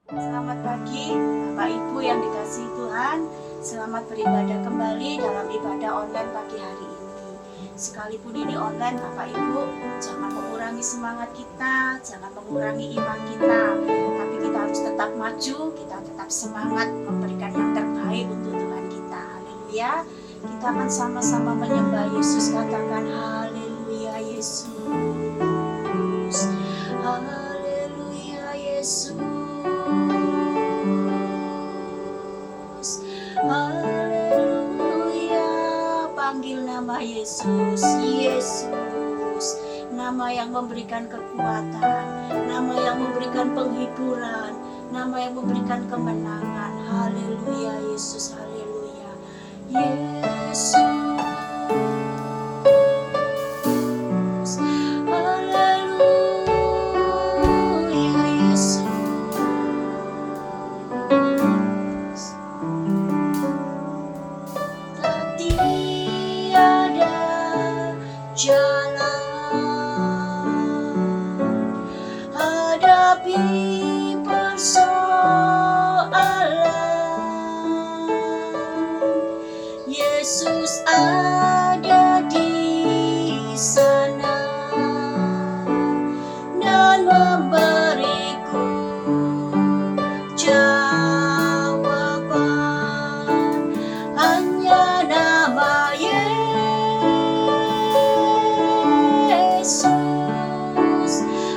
Selamat pagi, Bapak Ibu yang dikasihi Tuhan. Selamat beribadah kembali dalam ibadah online pagi hari ini. Sekalipun ini online, Bapak Ibu, jangan mengurangi semangat kita, jangan mengurangi iman kita. Tapi kita harus tetap maju, kita tetap semangat memberikan yang terbaik untuk Tuhan kita. Haleluya. Kita akan sama-sama menyembah Yesus, katakan haleluya Yesus. Haleluya Yesus. Haleluya, panggil nama Yesus, Yesus, nama yang memberikan kekuatan, nama yang memberikan penghiburan, nama yang memberikan kemenangan. Haleluya Yesus, haleluya Yesus. Hadapi persoalan, Yesus ada di sana dan memberiku jawaban. Hanya nama Yesus,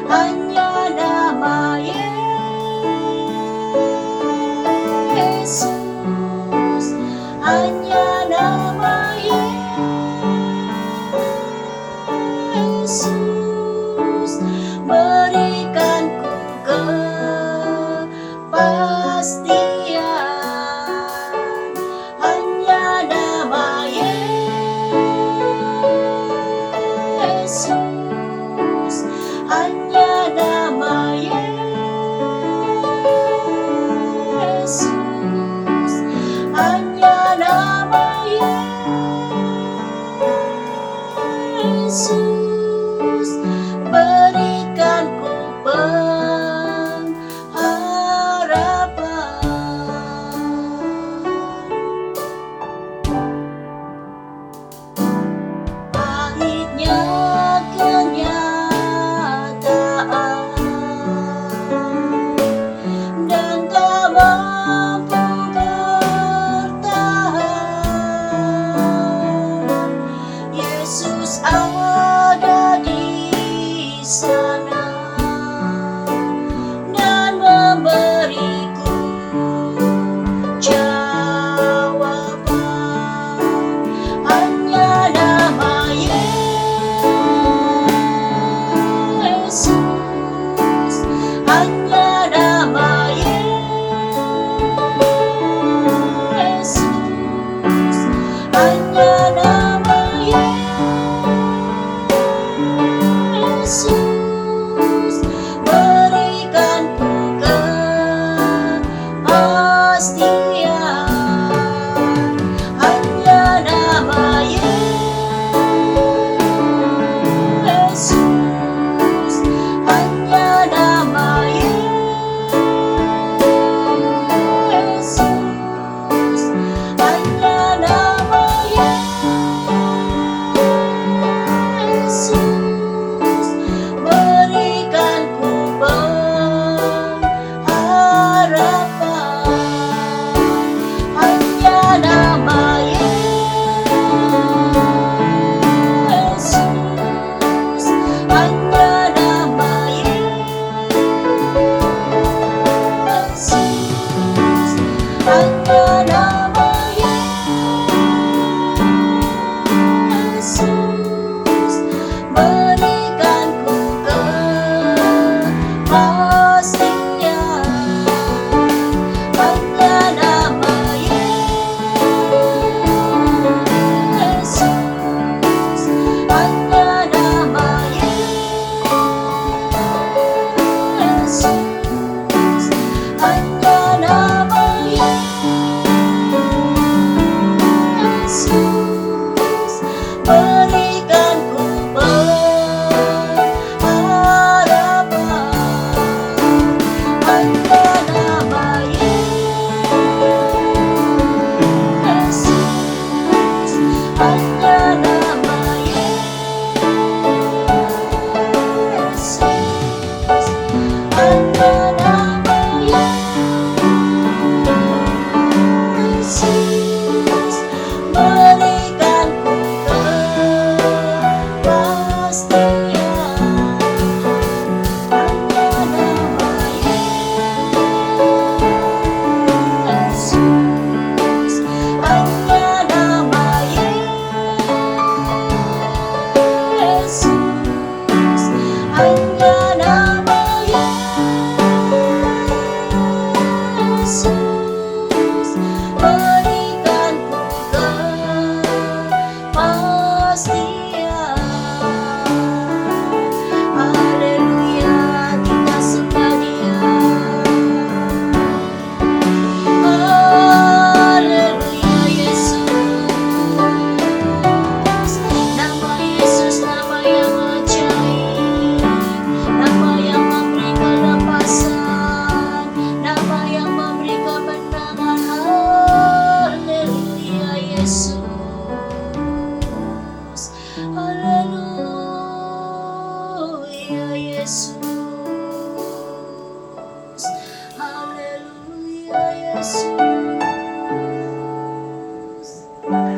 hanya nama Yesus, hanya nama Yesus, berikanku kepastian. Hanya nama Yesus, hanya nama Yesus, hanya nama Yesus, berikanku pengharapan. Pahitnya kenyataan dan tak mampu bertahan, Yesus ada di sana dan memberiku jawaban. Hanya nama Yesus, hanya nama Yesus, hanya nama Yesus, berikanku kepastian. Hanya nama Yesus, hanya nama Yesus, hanya nama Yesus, berikanku pengharapan. Hanya nama Yesus, hanya nama Yesus, hanya nama Yesus, berikanku kepastian. Hanya nama Yesus, hanya nama Yesus, hanya nama Yesus, berikanku pengharapan. Hanya nama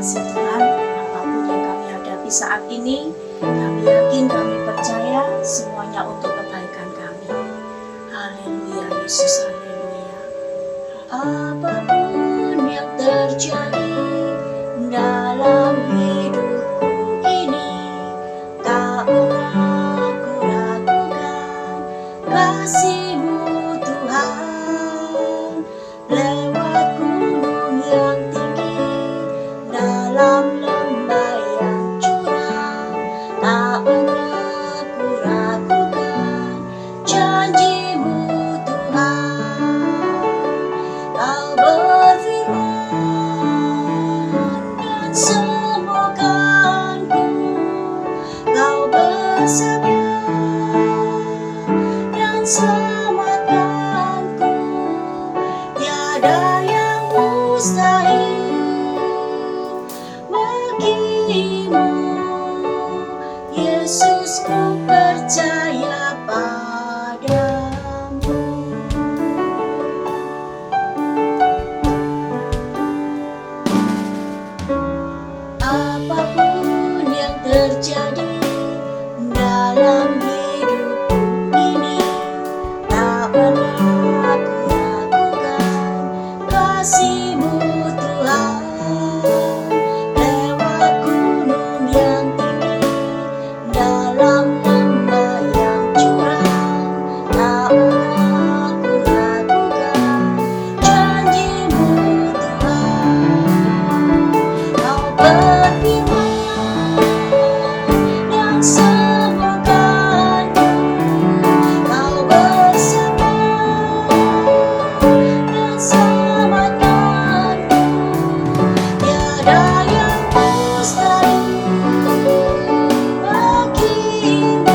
kasih Tuhan, apapun yang kami hadapi saat ini, kami yakin, kami percaya semuanya untuk kebaikan kami. Haleluya, Yesus, haleluya. Apapun yang terjadi dalam hidupku ini, tak pernah ku ragukan kasih-Mu Tuhan. Lewat gunung yang tinggi, dalam lembah yang curam, tak pernah ku ragukan janji-Mu Tuhan. Kau berfirman dan sembuhkanku, Kau bersabda dan selamatkanku. Tiada yang mustahil bagimu, Yesus, ku percaya padamu. Apapun yang terjadi dalam hidupku ini, tak pernah ku ragukan kasih-Mu Tuhan. Lewat gunung yang tinggi, dalam lembah yang curam, tak pernah ku ragukan janji-Mu Tuhan. Kau berfirman dan sembuhkanku, Kau bersabda dan selamatkanku. Tiada yang mustahil bagimu,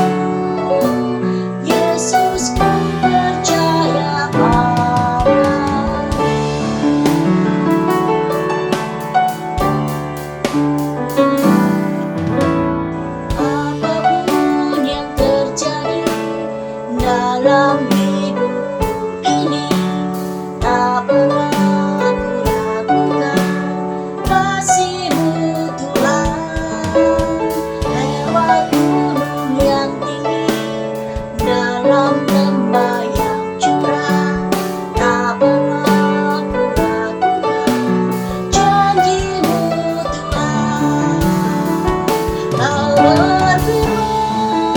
Yesus, ku percaya padamu. Apapun yang terjadi dalam hidupku ini, tak pernah ku ragukan kasih-Mu Tuhan. Lewat gunung yang tinggi, dalam lembah yang curam, tak pernah ku ragukan janji-Mu Tuhan. Kau berfirman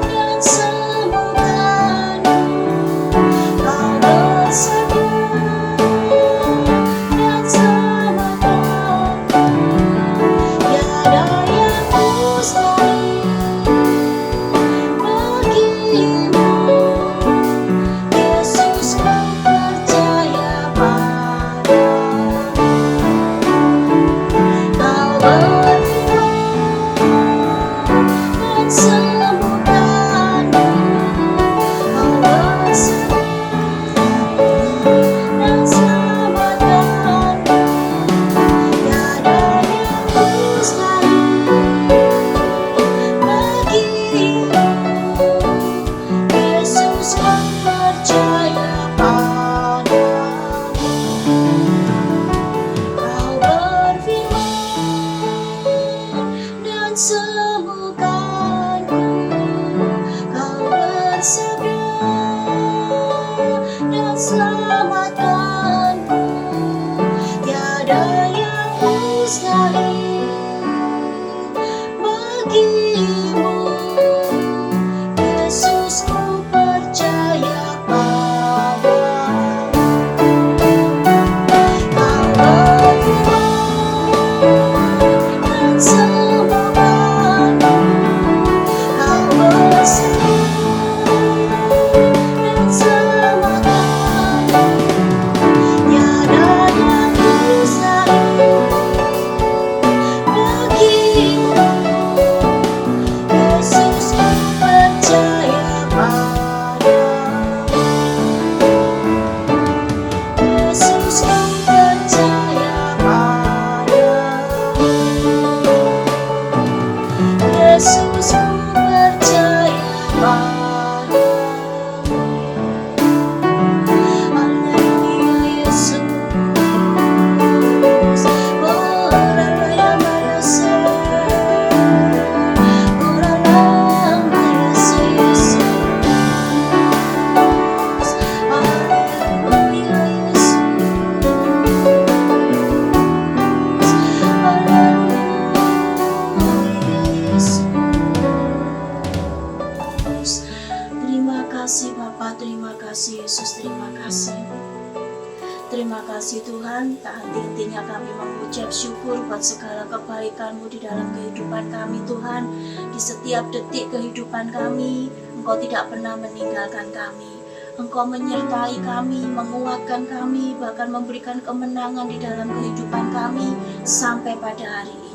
dan sembuhkanku, Kau bersabda dan selamatkanku. Tiada yang mustahil bagimu, Yesus, ku percaya padamu. Kau berfirman dan sembuhkanku, Kau bersabda dan selamatkanku. Tiada yang mustahil bagimu, Yesus, ku percaya padamu. Kau berfirman dan sembuhkanku, Kau bersabda dan selamatkanku. Tiada yang mustahil bagimu, Yesus, ku percaya padamu. Kau berfirman dan sembuhkanku, Kau bersabda dan selamatkanku. Tiada yang mustahil kami mengucap syukur buat segala kebaikan-Mu di dalam kehidupan kami Tuhan. Di setiap detik kehidupan kami, Engkau tidak pernah meninggalkan kami. Engkau menyertai kami, menguatkan kami, bahkan memberikan kemenangan di dalam kehidupan kami sampai pada hari ini.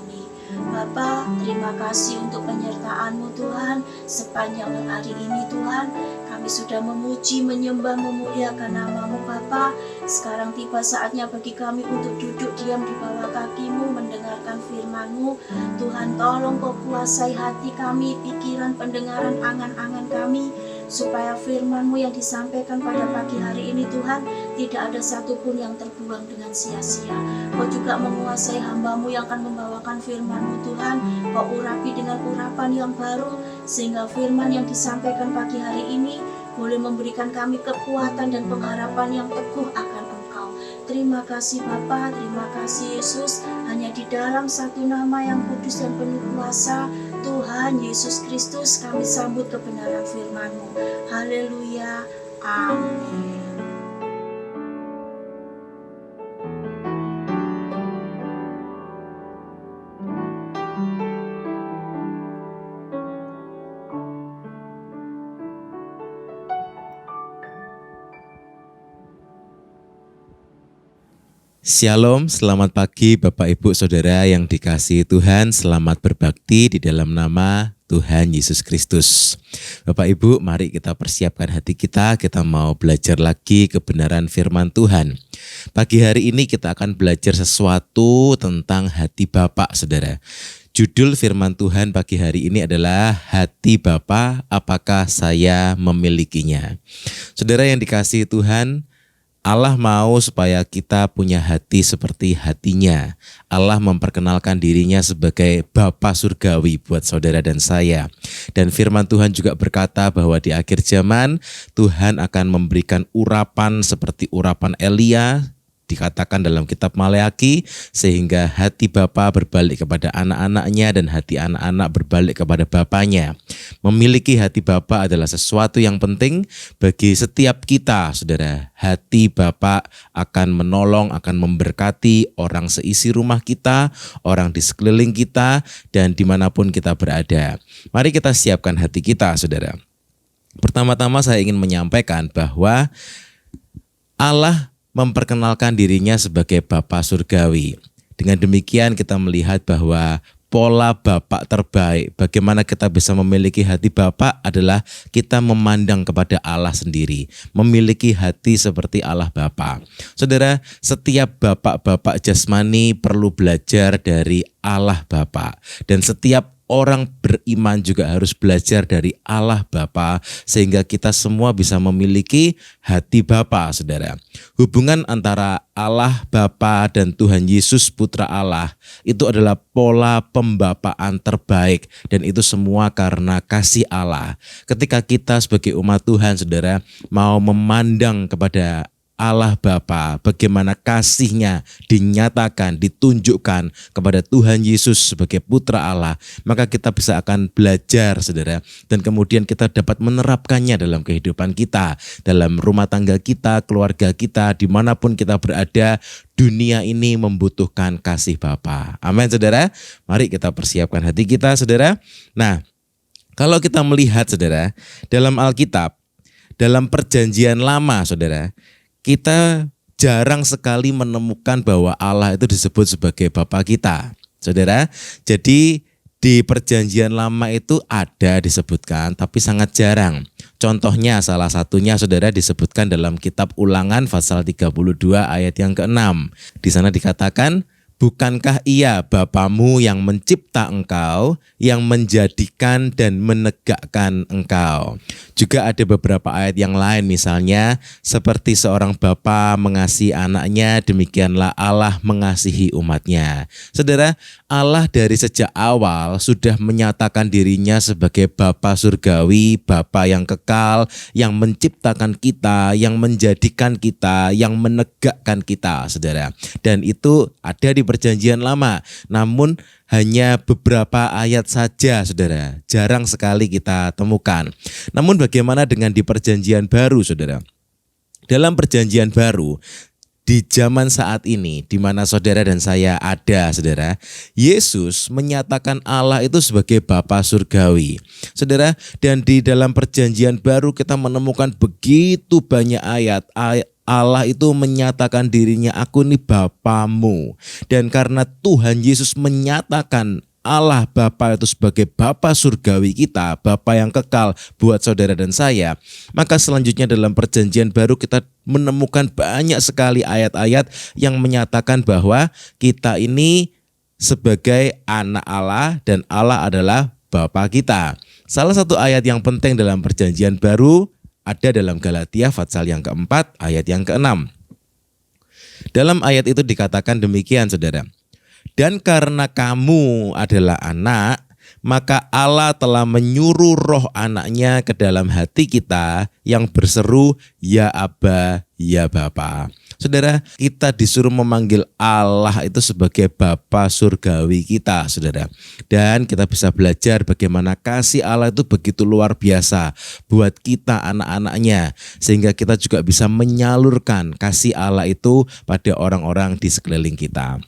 Bapa, terima kasih untuk penyertaan-Mu Tuhan. Sepanjang hari ini Tuhan, kami sudah memuji, menyembah, memuliakan nama-Mu Bapa. Sekarang tiba saatnya bagi kami untuk duduk diam di bawah kaki-Mu, mendengarkan firman-Mu. Tuhan, tolong Kau kuasai hati kami, pikiran, pendengaran, angan-angan kami, supaya firman-Mu yang disampaikan pada pagi hari ini Tuhan, tidak ada satupun yang terbuang dengan sia-sia. Kau juga menguasai hamba-Mu yang akan membawakan firman-Mu Tuhan. Kau urapi dengan urapan yang baru, sehingga firman yang disampaikan pagi hari ini boleh memberikan kami kekuatan dan pengharapan yang teguh akan Engkau. Terima kasih Bapa, terima kasih Yesus. Hanya di dalam satu nama yang kudus dan penuh kuasa, Tuhan Yesus Kristus, kami sambut kebenaran firman-Mu. Haleluya. Amin. Shalom, selamat pagi Bapak Ibu Saudara yang dikasihi Tuhan. Selamat berbakti di dalam nama Tuhan Yesus Kristus. Bapak Ibu, mari kita persiapkan hati kita mau belajar lagi kebenaran firman Tuhan. Pagi hari ini kita akan belajar sesuatu tentang hati Bapa, Saudara. Judul firman Tuhan pagi hari ini adalah Hati Bapa, apakah saya memilikinya? Saudara yang dikasihi Tuhan, Allah mau supaya kita punya hati seperti hatinya. Allah memperkenalkan dirinya sebagai Bapa surgawi buat saudara dan saya. Dan firman Tuhan juga berkata bahwa di akhir zaman Tuhan akan memberikan urapan seperti urapan Elia, dikatakan dalam kitab Maleaki, sehingga hati bapa berbalik kepada anak-anaknya dan hati anak-anak berbalik kepada bapanya. Memiliki hati bapa adalah sesuatu yang penting bagi setiap kita, saudara. Hati bapa akan menolong, akan memberkati orang seisi rumah kita, orang di sekeliling kita, dan dimanapun kita berada. Mari kita siapkan hati kita, saudara. Pertama-tama saya ingin menyampaikan bahwa Allah memperkenalkan dirinya sebagai Bapa surgawi. Dengan demikian kita melihat bahwa pola Bapa terbaik, bagaimana kita bisa memiliki hati Bapa adalah kita memandang kepada Allah sendiri, memiliki hati seperti Allah Bapa. Saudara, setiap bapak-bapak jasmani perlu belajar dari Allah Bapa, dan setiap orang beriman juga harus belajar dari Allah Bapa, sehingga kita semua bisa memiliki hati Bapa, saudara. Hubungan antara Allah Bapa dan Tuhan Yesus Putra Allah itu adalah pola pembapaan terbaik, dan itu semua karena kasih Allah. Ketika kita sebagai umat Tuhan, saudara, mau memandang kepada Allah Bapa, bagaimana kasih-Nya dinyatakan, ditunjukkan kepada Tuhan Yesus sebagai Putra Allah, maka kita bisa akan belajar, saudara, dan kemudian kita dapat menerapkannya dalam kehidupan kita, dalam rumah tangga kita, keluarga kita, dimanapun kita berada. Dunia ini membutuhkan kasih Bapa. Amin, saudara. Mari kita persiapkan hati kita, saudara. Nah, kalau kita melihat, saudara, dalam Alkitab, dalam Perjanjian Lama, saudara, kita jarang sekali menemukan bahwa Allah itu disebut sebagai Bapa kita, saudara. Jadi di Perjanjian Lama itu ada disebutkan, tapi sangat jarang. Contohnya salah satunya, saudara, disebutkan dalam kitab Ulangan pasal 32 ayat yang ke-6. Di sana dikatakan, bukankah Ia Bapamu yang mencipta engkau, yang menjadikan dan menegakkan engkau. Juga ada beberapa ayat yang lain, misalnya seperti seorang bapa mengasihi anaknya, demikianlah Allah mengasihi umatnya. Saudara, Allah dari sejak awal sudah menyatakan dirinya sebagai Bapa surgawi, Bapa yang kekal, yang menciptakan kita, yang menjadikan kita, yang menegakkan kita, saudara. Dan itu ada di Perjanjian Lama, namun hanya beberapa ayat saja, saudara. Jarang sekali kita temukan. Namun bagaimana dengan di Perjanjian Baru, saudara? Dalam Perjanjian Baru, di zaman saat ini, di mana saudara dan saya ada, saudara, Yesus menyatakan Allah itu sebagai Bapa surgawi. Saudara, dan di dalam perjanjian baru kita menemukan begitu banyak ayat Allah itu menyatakan dirinya, aku ini Bapamu. Dan karena Tuhan Yesus menyatakan Allah Bapa itu sebagai Bapa surgawi kita, Bapa yang kekal buat saudara dan saya, maka selanjutnya dalam perjanjian baru kita menemukan banyak sekali ayat-ayat yang menyatakan bahwa kita ini sebagai anak Allah dan Allah adalah Bapa kita. Salah satu ayat yang penting dalam perjanjian baru ada dalam Galatia pasal yang keempat ayat yang keenam. Dalam ayat itu dikatakan demikian, saudara. Dan karena kamu adalah anak, maka Allah telah menyuruh roh anaknya ke dalam hati kita yang berseru, ya Aba, ya Bapa. Saudara, kita disuruh memanggil Allah itu sebagai Bapa surgawi kita, saudara. Dan kita bisa belajar bagaimana kasih Allah itu begitu luar biasa buat kita anak-anaknya. Sehingga kita juga bisa menyalurkan kasih Allah itu pada orang-orang di sekeliling kita.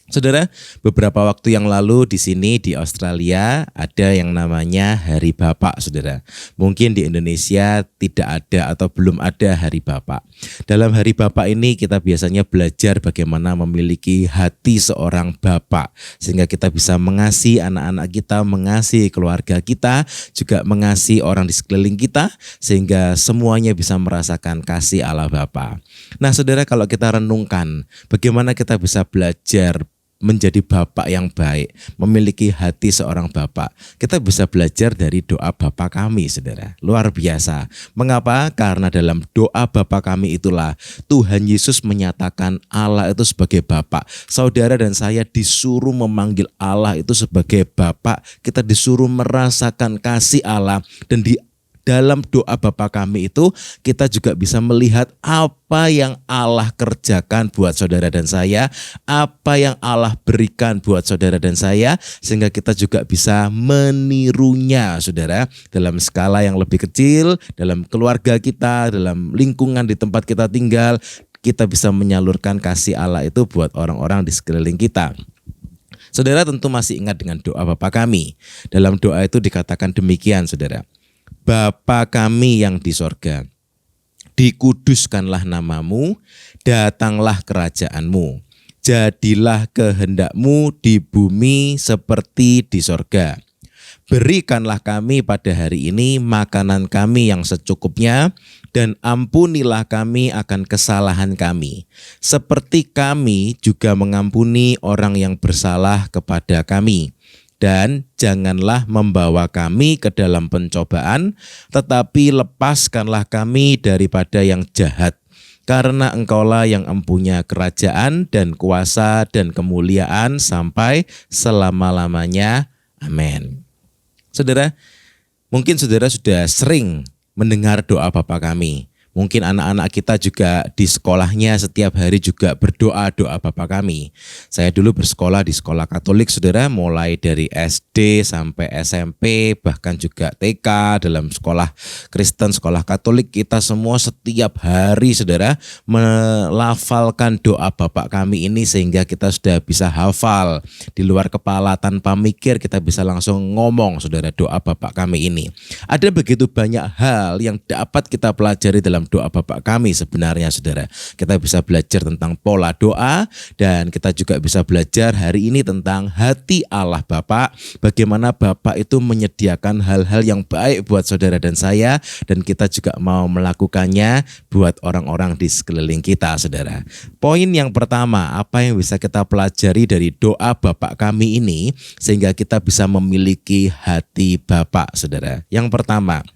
Saudara, beberapa waktu yang lalu di sini di Australia ada yang namanya Hari Bapak, saudara. Mungkin di Indonesia tidak ada atau belum ada Hari Bapak. Dalam Hari Bapak ini kita biasanya belajar bagaimana memiliki hati seorang bapak. Sehingga kita bisa mengasihi anak-anak kita, mengasihi keluarga kita, juga mengasihi orang di sekeliling kita. Sehingga semuanya bisa merasakan kasih Allah Bapa. Nah saudara, kalau kita renungkan bagaimana kita bisa belajar menjadi bapak yang baik, memiliki hati seorang bapak. Kita bisa belajar dari doa Bapa kami, saudara. Luar biasa. Mengapa? Karena dalam doa Bapa kami itulah Tuhan Yesus menyatakan Allah itu sebagai Bapak. Saudara dan saya disuruh memanggil Allah itu sebagai Bapak. Kita disuruh merasakan kasih Allah, dan di dalam doa Bapa kami itu kita juga bisa melihat apa yang Allah kerjakan buat saudara dan saya, apa yang Allah berikan buat saudara dan saya, sehingga kita juga bisa menirunya, saudara, dalam skala yang lebih kecil, dalam keluarga kita, dalam lingkungan di tempat kita tinggal, kita bisa menyalurkan kasih Allah itu buat orang-orang di sekeliling kita. Saudara tentu masih ingat dengan doa Bapa kami. Dalam doa itu dikatakan demikian, saudara. Bapa kami yang di sorga, dikuduskanlah namamu, datanglah kerajaanmu, jadilah kehendakmu di bumi seperti di sorga. Berikanlah kami pada hari ini makanan kami yang secukupnya, dan ampunilah kami akan kesalahan kami, seperti kami juga mengampuni orang yang bersalah kepada kami. Dan janganlah membawa kami ke dalam pencobaan, tetapi lepaskanlah kami daripada yang jahat. Karena Engkaulah yang empunya kerajaan dan kuasa dan kemuliaan sampai selama-lamanya. Amin. Saudara, mungkin saudara sudah sering mendengar doa Bapa kami. Mungkin anak-anak kita juga di sekolahnya setiap hari juga berdoa doa Bapa kami. Saya dulu bersekolah di sekolah Katolik, saudara, mulai dari SD sampai SMP, bahkan juga TK. Dalam sekolah Kristen, sekolah Katolik, kita semua setiap hari, saudara, melafalkan doa Bapa kami ini sehingga kita sudah bisa hafal di luar kepala, tanpa mikir kita bisa langsung ngomong, saudara, doa Bapa kami ini. Ada begitu banyak hal yang dapat kita pelajari dalam doa Bapa kami sebenarnya, saudara. Kita bisa belajar tentang pola doa, dan kita juga bisa belajar hari ini tentang hati Allah Bapa. Bagaimana Bapa itu menyediakan hal-hal yang baik buat saudara dan saya, dan kita juga mau melakukannya buat orang-orang di sekeliling kita, saudara. Poin yang pertama, apa yang bisa kita pelajari dari doa Bapa kami ini sehingga kita bisa memiliki hati Bapa, saudara. Yang pertama,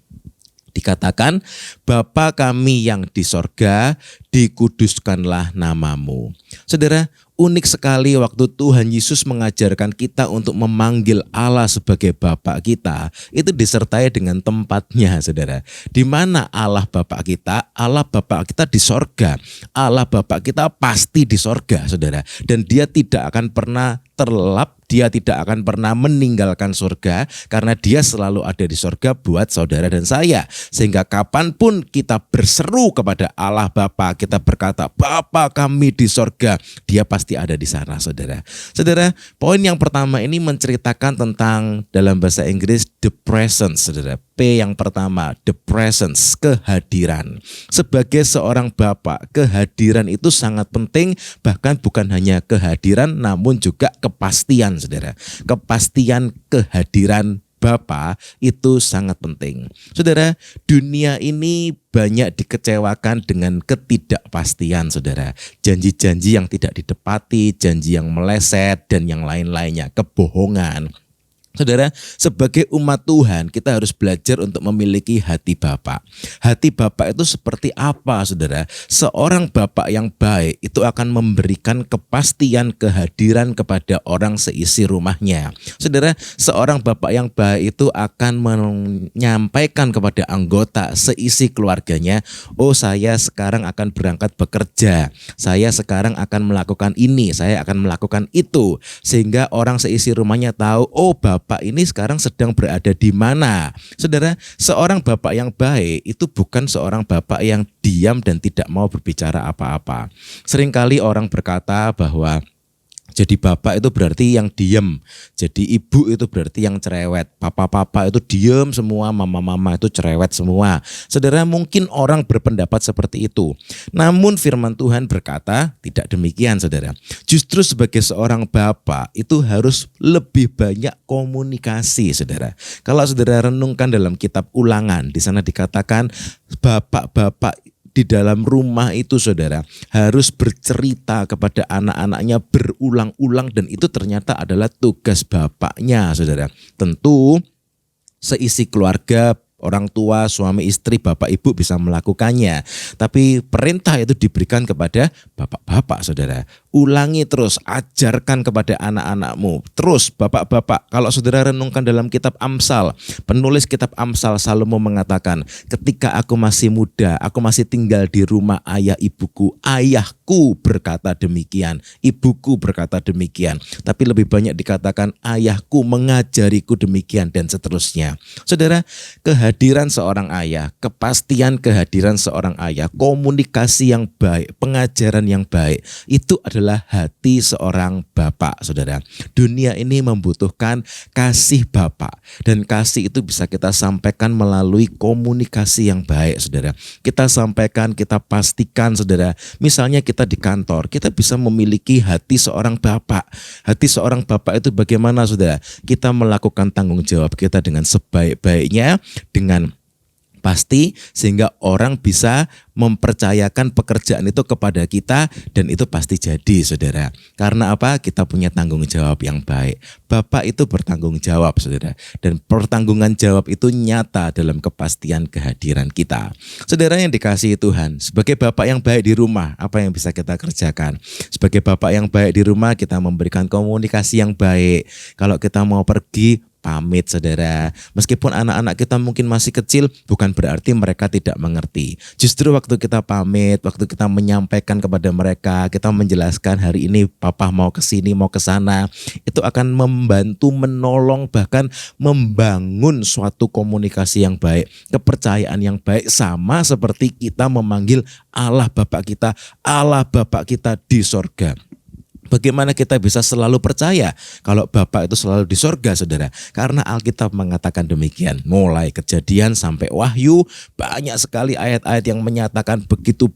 dikatakan, Bapa kami yang di sorga, dikuduskanlah namamu. Saudara, unik sekali waktu Tuhan Yesus mengajarkan kita untuk memanggil Allah sebagai Bapa kita, itu disertai dengan tempatnya, saudara. Di mana Allah Bapa kita? Allah Bapa kita di sorga. Allah Bapa kita pasti di sorga, saudara. Dan dia tidak akan pernah terlelap, dia tidak akan pernah meninggalkan surga karena dia selalu ada di surga buat saudara dan saya. Sehingga kapanpun kita berseru kepada Allah Bapa, kita berkata, Bapa kami di surga, dia pasti ada di sana, saudara. Saudara, poin yang pertama ini menceritakan tentang dalam bahasa Inggris the presence, saudara. P yang pertama, the presence, kehadiran. Sebagai seorang bapak, kehadiran itu sangat penting, bahkan bukan hanya kehadiran namun juga kepastian, saudara. Kepastian kehadiran Bapa itu sangat penting. Saudara, dunia ini banyak dikecewakan dengan ketidakpastian, saudara. Janji-janji yang tidak ditepati, janji yang meleset, dan yang lain-lainnya, kebohongan. Saudara, sebagai umat Tuhan kita harus belajar untuk memiliki hati Bapa. Hati Bapa itu seperti apa, saudara? Seorang Bapa yang baik itu akan memberikan kepastian kehadiran kepada orang seisi rumahnya. Saudara, seorang Bapa yang baik itu akan menyampaikan kepada anggota seisi keluarganya, oh saya sekarang akan berangkat bekerja, saya sekarang akan melakukan ini, saya akan melakukan itu. Sehingga orang seisi rumahnya tahu, oh Bapak ini sekarang sedang berada di mana. Saudara, seorang bapak yang baik itu bukan seorang bapak yang diam dan tidak mau berbicara apa-apa. Seringkali orang berkata bahwa jadi bapak itu berarti yang diem, jadi ibu itu berarti yang cerewet, papa-papa itu diem semua, mama-mama itu cerewet semua. Saudara, mungkin orang berpendapat seperti itu. Namun firman Tuhan berkata tidak demikian, saudara. Justru sebagai seorang bapak itu harus lebih banyak komunikasi, saudara. Kalau saudara renungkan dalam kitab Ulangan, di sana dikatakan bapak-bapak di dalam rumah itu, saudara, harus bercerita kepada anak-anaknya berulang-ulang, dan itu ternyata adalah tugas bapaknya, saudara. Tentu seisi keluarga, orang tua, suami istri, bapak ibu bisa melakukannya. Tapi perintah itu diberikan kepada bapak-bapak, saudara. Ulangi terus, ajarkan kepada anak-anakmu. Terus bapak-bapak, kalau saudara renungkan dalam kitab Amsal, penulis kitab Amsal Salomo mengatakan, ketika aku masih muda, aku masih tinggal di rumah ayah ibuku, ayahku berkata demikian, ibuku berkata demikian. Tapi lebih banyak dikatakan ayahku mengajariku demikian, dan seterusnya. Saudara, kehadiran seorang ayah, kepastian kehadiran seorang ayah, komunikasi yang baik, pengajaran yang baik, itu adalah hati seorang bapak, saudara. Dunia ini membutuhkan kasih bapak, dan kasih itu bisa kita sampaikan melalui komunikasi yang baik, saudara. Kita sampaikan, kita pastikan, saudara. Misalnya kita di kantor, kita bisa memiliki hati seorang bapak. Hati seorang bapak itu bagaimana, saudara? Kita melakukan tanggung jawab kita dengan sebaik-baiknya, dengan pasti, sehingga orang bisa mempercayakan pekerjaan itu kepada kita, dan itu pasti jadi, saudara. Karena apa? Kita punya tanggung jawab yang baik. Bapak itu bertanggung jawab, saudara, dan pertanggungan jawab itu nyata dalam kepastian kehadiran kita. Saudara yang dikasihi Tuhan, sebagai bapak yang baik di rumah, apa yang bisa kita kerjakan? Sebagai bapak yang baik di rumah, kita memberikan komunikasi yang baik. Kalau kita mau pergi, pamit, saudara. Meskipun anak-anak kita mungkin masih kecil, bukan berarti mereka tidak mengerti. Justru waktu kita pamit, waktu kita menyampaikan kepada mereka, kita menjelaskan hari ini papa mau ke sini, mau ke sana, itu akan membantu, menolong, bahkan membangun suatu komunikasi yang baik, kepercayaan yang baik, sama seperti kita memanggil Allah Bapa kita di sorga. Bagaimana kita bisa selalu percaya kalau Bapa itu selalu di sorga, saudara? Karena Alkitab mengatakan demikian. Mulai Kejadian sampai Wahyu, banyak sekali ayat-ayat yang menyatakan begitu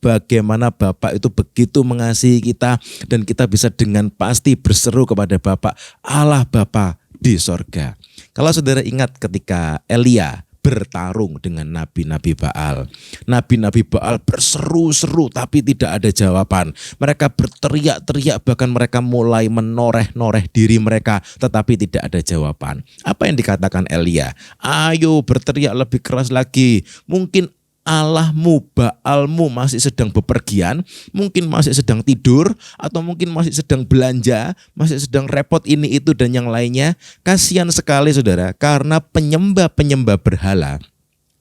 bagaimana Bapa itu begitu mengasihi kita, dan kita bisa dengan pasti berseru kepada Bapa, Allah Bapa di sorga. Kalau saudara ingat ketika Elia bertarung dengan nabi-nabi Baal. Nabi-nabi Baal berseru-seru tapi tidak ada jawaban. Mereka berteriak-teriak, bahkan mereka mulai menoreh-noreh diri mereka, tetapi tidak ada jawaban. Apa yang dikatakan Elia? Ayo berteriak lebih keras lagi. Mungkin Allahmu, Baalmu masih sedang bepergian, mungkin masih sedang tidur, atau mungkin masih sedang belanja, masih sedang repot ini itu dan yang lainnya. Kasihan sekali, saudara, karena penyembah-penyembah berhala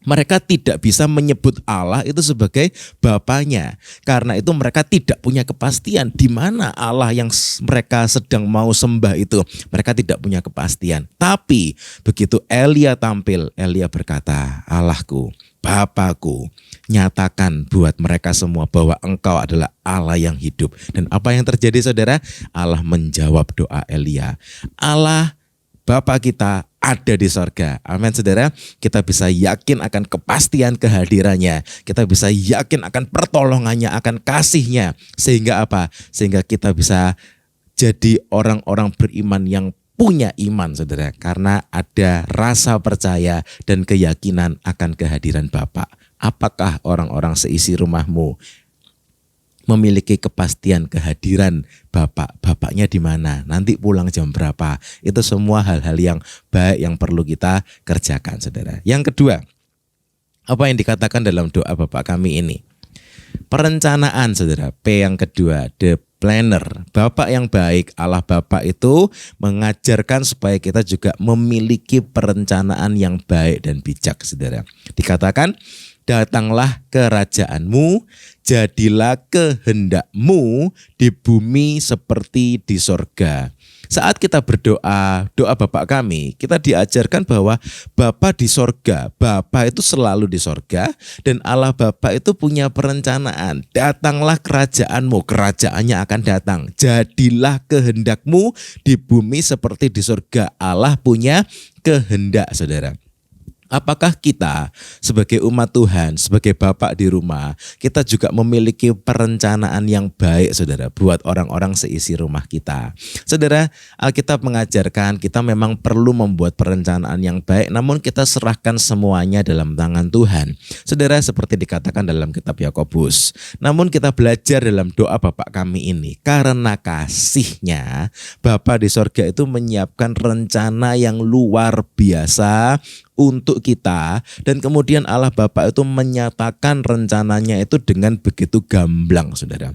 Mereka tidak bisa menyebut Allah itu sebagai Bapanya. Karena itu mereka tidak punya kepastian di mana Allah yang mereka sedang mau sembah itu. Mereka tidak punya kepastian. Tapi begitu Elia tampil, Elia berkata, Allahku, Bapakku, nyatakan buat mereka semua bahwa Engkau adalah Allah yang hidup. Dan apa yang terjadi saudara? Allah menjawab doa Elia. Allah Bapa kita ada di sorga. Amin saudara. Kita bisa yakin akan kepastian kehadirannya. Kita bisa yakin akan pertolongannya, akan kasihnya. Sehingga apa? Sehingga kita bisa jadi orang-orang beriman yang punya iman saudara. Karena ada rasa percaya dan keyakinan akan kehadiran Bapa. Apakah orang-orang seisi rumahmu memiliki kepastian kehadiran bapaknya di mana, nanti pulang jam berapa? Itu semua hal-hal yang baik yang perlu kita kerjakan saudara. Yang kedua, apa yang dikatakan dalam doa Bapak kami ini? Perencanaan saudara. P yang kedua, the planner. Bapak yang baik, Allah Bapa itu mengajarkan supaya kita juga memiliki perencanaan yang baik dan bijak saudara. Dikatakan, datanglah kerajaanmu, jadilah kehendakmu di bumi seperti di sorga. Saat kita berdoa, doa Bapa kami, kita diajarkan bahwa Bapa di sorga, Bapa itu selalu di sorga, dan Allah Bapa itu punya perencanaan. Datanglah kerajaanmu, kerajaannya akan datang. Jadilah kehendakmu di bumi seperti di sorga. Allah punya kehendak saudara. Apakah kita sebagai umat Tuhan, sebagai bapak di rumah, kita juga memiliki perencanaan yang baik saudara buat orang-orang seisi rumah kita. Saudara, Alkitab mengajarkan kita memang perlu membuat perencanaan yang baik, namun kita serahkan semuanya dalam tangan Tuhan. Saudara, seperti dikatakan dalam kitab Yakobus. Namun kita belajar dalam doa Bapak kami ini, karena kasihnya Bapa di sorga itu menyiapkan rencana yang luar biasa untuk kita, dan kemudian Allah Bapa itu menyatakan rencananya itu dengan begitu gamblang saudara.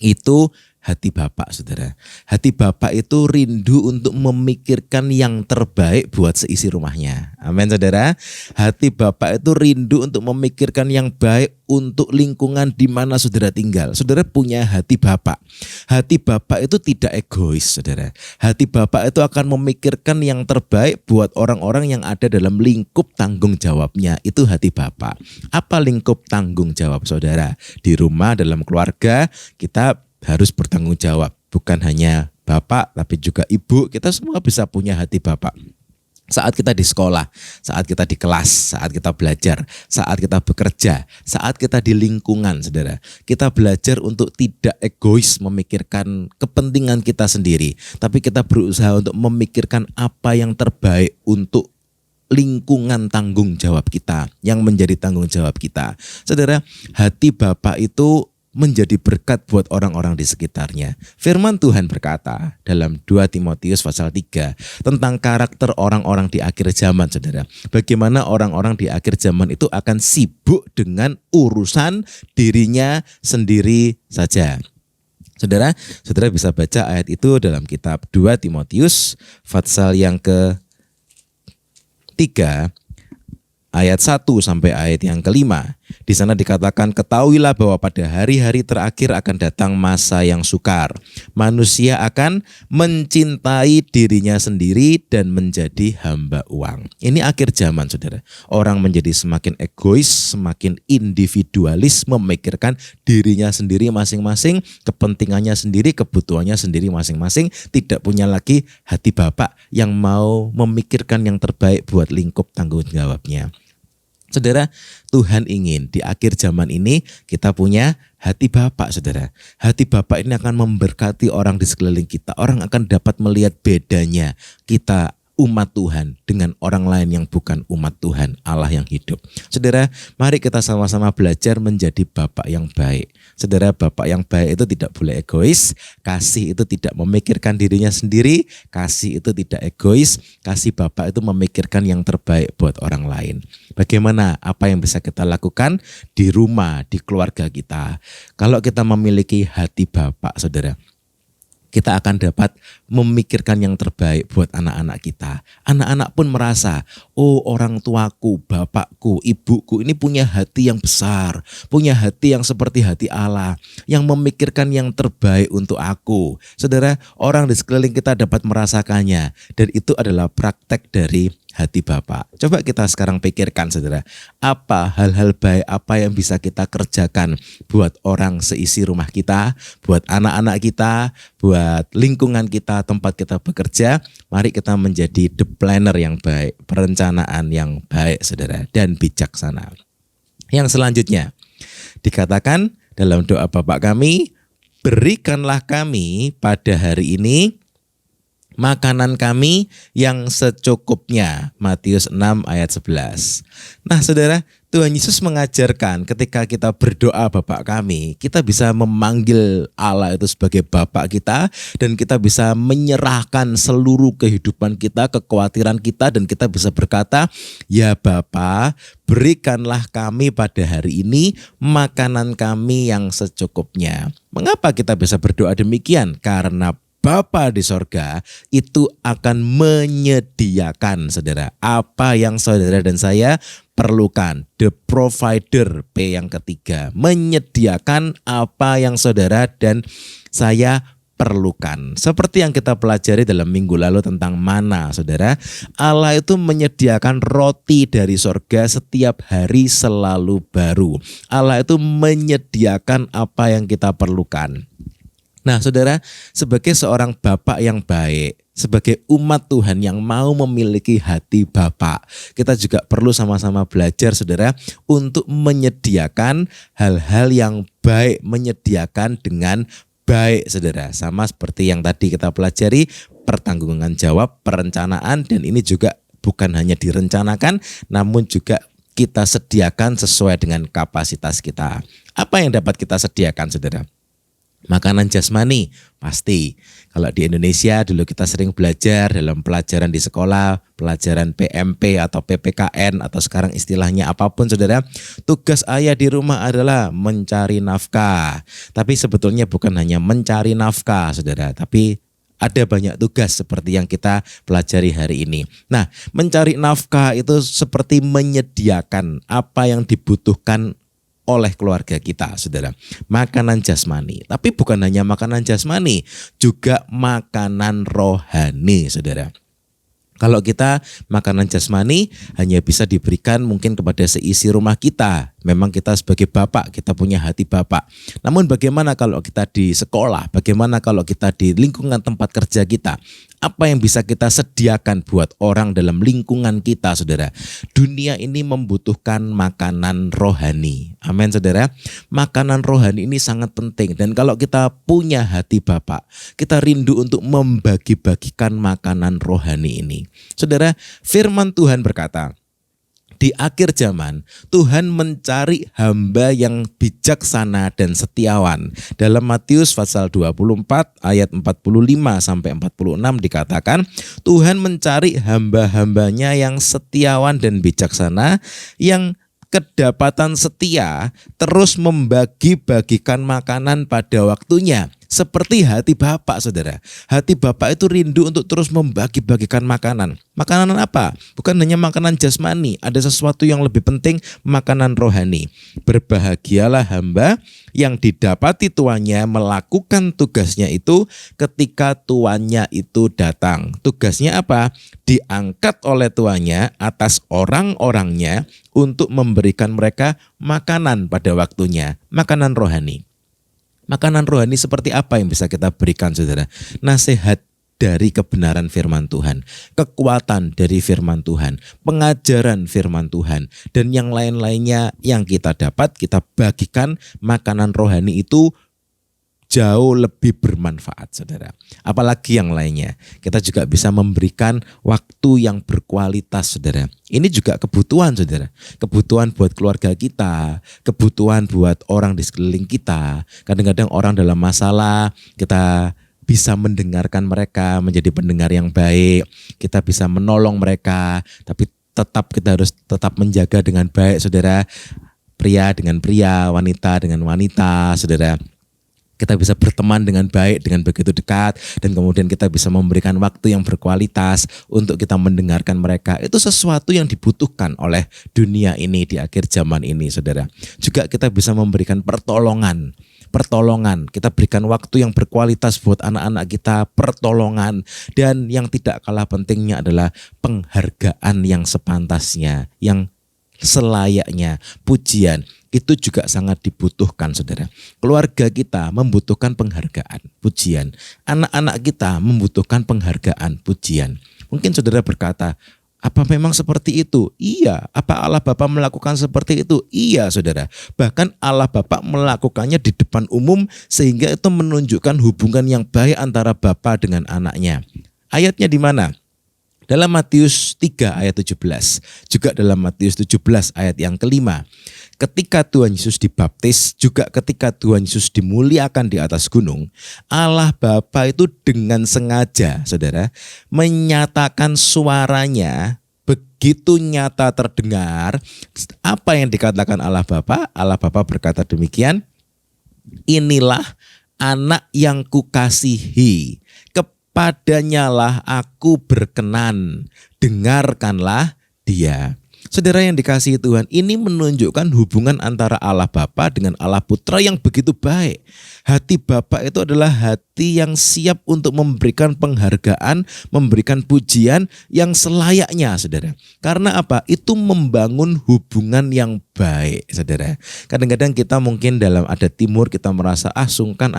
Itu hati Bapak saudara. Hati Bapak itu rindu untuk memikirkan yang terbaik buat seisi rumahnya. Amin saudara. Hati Bapak itu rindu untuk memikirkan yang baik untuk lingkungan di mana saudara tinggal. Saudara punya hati Bapak. Hati Bapak itu tidak egois saudara. Hati Bapak itu akan memikirkan yang terbaik buat orang-orang yang ada dalam lingkup tanggung jawabnya. Itu hati Bapak. Apa lingkup tanggung jawab saudara? Di rumah, dalam keluarga, kita harus bertanggung jawab. Bukan hanya bapak tapi juga ibu. Kita semua bisa punya hati bapak. Saat kita di sekolah, saat kita di kelas, saat kita belajar, saat kita bekerja, saat kita di lingkungan saudara. Kita belajar untuk tidak egois memikirkan kepentingan kita sendiri. Tapi kita berusaha untuk memikirkan apa yang terbaik untuk lingkungan tanggung jawab kita, yang menjadi tanggung jawab kita. Saudara, hati Bapak itu menjadi berkat buat orang-orang di sekitarnya. Firman Tuhan berkata dalam 2 Timotius pasal 3 tentang karakter orang-orang di akhir zaman saudara. Bagaimana orang-orang di akhir zaman itu akan sibuk dengan urusan dirinya sendiri saja. Saudara bisa baca ayat itu dalam kitab 2 Timotius pasal yang ke-3 ayat 1 sampai ayat yang ke-5. Di sana dikatakan, ketahuilah bahwa pada hari-hari terakhir akan datang masa yang sukar. Manusia akan mencintai dirinya sendiri dan menjadi hamba uang. Ini akhir zaman saudara. Orang menjadi semakin egois, semakin individualis, memikirkan dirinya sendiri masing-masing, kepentingannya sendiri, kebutuhannya sendiri masing-masing. Tidak punya lagi hati Bapak yang mau memikirkan yang terbaik buat lingkup tanggung jawabnya. Saudara, Tuhan ingin di akhir zaman ini kita punya hati Bapak saudara. Hati Bapak ini akan memberkati orang di sekeliling kita. Orang akan dapat melihat bedanya kita umat Tuhan dengan orang lain yang bukan umat Tuhan, Allah yang hidup. Saudara, mari kita sama-sama belajar menjadi Bapak yang baik. Saudara, Bapak yang baik itu tidak boleh egois. Kasih itu tidak memikirkan dirinya sendiri. Kasih itu tidak egois. Kasih Bapak itu memikirkan yang terbaik buat orang lain. Bagaimana apa yang bisa kita lakukan di rumah, di keluarga kita? Kalau kita memiliki hati Bapak, saudara, kita akan dapat memikirkan yang terbaik buat anak-anak kita. Anak-anak pun merasa, oh orang tuaku, bapakku, ibuku ini punya hati yang besar, punya hati yang seperti hati Allah, yang memikirkan yang terbaik untuk aku. Saudara, orang di sekeliling kita dapat merasakannya, dan itu adalah praktek dari hati Bapa. Coba kita sekarang pikirkan saudara, apa hal-hal baik apa yang bisa kita kerjakan buat orang seisi rumah kita, buat anak-anak kita, buat lingkungan kita, tempat kita bekerja. Mari kita menjadi the planner yang baik, perencanaan yang baik saudara, dan bijaksana. Yang selanjutnya dikatakan dalam doa Bapa kami, berikanlah kami pada hari ini makanan kami yang secukupnya. Matius 6 ayat 11. Nah saudara, Tuhan Yesus mengajarkan ketika kita berdoa Bapa kami, kita bisa memanggil Allah itu sebagai Bapa kita, dan kita bisa menyerahkan seluruh kehidupan kita, kekhawatiran kita, dan kita bisa berkata, ya Bapa, berikanlah kami pada hari ini makanan kami yang secukupnya. Mengapa kita bisa berdoa demikian? Karena Bapa di sorga itu akan menyediakan saudara apa yang saudara dan saya perlukan. The provider, P yang ketiga, menyediakan apa yang saudara dan saya perlukan. Seperti yang kita pelajari dalam minggu lalu tentang mana saudara, Allah itu menyediakan roti dari sorga setiap hari selalu baru. Allah itu menyediakan apa yang kita perlukan. Nah saudara, sebagai seorang bapak yang baik, sebagai umat Tuhan yang mau memiliki hati bapak, kita juga perlu sama-sama belajar saudara untuk menyediakan hal-hal yang baik, menyediakan dengan baik saudara. Sama seperti yang tadi kita pelajari, pertanggungan jawab, perencanaan, dan ini juga bukan hanya direncanakan, namun juga kita sediakan sesuai dengan kapasitas kita. Apa yang dapat kita sediakan saudara? Makanan jasmani pasti. Kalau di Indonesia dulu kita sering belajar dalam pelajaran di sekolah, pelajaran PMP atau PPKN atau sekarang istilahnya apapun saudara, tugas ayah di rumah adalah mencari nafkah. Tapi sebetulnya bukan hanya mencari nafkah saudara, tapi ada banyak tugas seperti yang kita pelajari hari ini. Nah, mencari nafkah itu seperti menyediakan apa yang dibutuhkan oleh keluarga kita, saudara. Makanan jasmani, tapi bukan hanya makanan jasmani, juga makanan rohani, saudara. Kalau kita makanan jasmani hanya bisa diberikan mungkin kepada seisi rumah kita. Memang kita sebagai bapak, kita punya hati bapak. Namun bagaimana kalau kita di sekolah? Bagaimana kalau kita di lingkungan tempat kerja kita? Apa yang bisa kita sediakan buat orang dalam lingkungan kita, saudara? Dunia ini membutuhkan makanan rohani. Amin, saudara. Makanan rohani ini sangat penting. Dan kalau kita punya hati bapak, kita rindu untuk membagi-bagikan makanan rohani ini. Saudara, firman Tuhan berkata, di akhir zaman Tuhan mencari hamba yang bijaksana dan setiawan. Dalam Matius pasal 24 ayat 45 sampai 46 dikatakan, Tuhan mencari hamba-hambanya yang setiawan dan bijaksana, yang kedapatan setia terus membagi-bagikan makanan pada waktunya. Seperti hati bapak, saudara. Hati bapak itu rindu untuk terus membagi-bagikan makanan. Makanan apa? Bukan hanya makanan jasmani. Ada sesuatu yang lebih penting, makanan rohani. Berbahagialah hamba yang didapati tuannya melakukan tugasnya itu ketika tuannya itu datang. Tugasnya apa? Diangkat oleh tuannya atas orang-orangnya untuk memberikan mereka makanan pada waktunya. Makanan rohani. Makanan rohani seperti apa yang bisa kita berikan, saudara? Nasihat dari kebenaran firman Tuhan, kekuatan dari firman Tuhan, pengajaran firman Tuhan, dan yang lain-lainnya yang kita dapat, kita bagikan. Makanan rohani itu jauh lebih bermanfaat, saudara. Apalagi yang lainnya, kita juga bisa memberikan waktu yang berkualitas, saudara. Ini juga kebutuhan, saudara. Kebutuhan buat keluarga kita, kebutuhan buat orang di sekeliling kita. Kadang-kadang orang dalam masalah, kita bisa mendengarkan mereka, menjadi pendengar yang baik. Kita bisa menolong mereka, tapi tetap kita harus tetap menjaga dengan baik, saudara. Pria dengan pria, wanita dengan wanita, saudara. kita bisa berteman dengan baik, dengan begitu dekat, dan kemudian kita bisa memberikan waktu yang berkualitas untuk kita mendengarkan mereka. Itu sesuatu yang dibutuhkan oleh dunia ini di akhir zaman ini, saudara. Juga kita bisa memberikan pertolongan. Kita berikan waktu yang berkualitas buat anak-anak kita, pertolongan, dan yang tidak kalah pentingnya adalah penghargaan yang sepantasnya, yang selayaknya, pujian. Itu juga sangat dibutuhkan, saudara. Keluarga kita membutuhkan penghargaan, pujian. Anak-anak kita membutuhkan penghargaan, pujian. Mungkin saudara berkata, apa memang seperti itu? Iya. Apa Allah Bapa melakukan seperti itu? Iya, saudara. Bahkan Allah Bapa melakukannya di depan umum sehingga itu menunjukkan hubungan yang baik antara Bapa dengan anaknya. Ayatnya di mana? Dalam Matius 3 ayat 17. Juga dalam Matius 17 ayat yang kelima. Ketika Tuhan Yesus dibaptis, juga ketika Tuhan Yesus dimuliakan di atas gunung, Allah Bapa itu dengan sengaja, saudara, menyatakan suaranya begitu nyata terdengar. Apa yang dikatakan Allah Bapa? Allah Bapa berkata demikian, inilah anak yang kukasihi, kepadanyalah aku berkenan, dengarkanlah dia. Saudara yang dikasihi Tuhan, ini menunjukkan hubungan antara Allah Bapa dengan Allah Putra yang begitu baik. Hati Bapa itu adalah hati yang siap untuk memberikan penghargaan, memberikan pujian yang selayaknya, saudara. Karena apa? Itu membangun hubungan yang baik, saudara. Kadang-kadang kita mungkin dalam adat timur kita merasa sungkan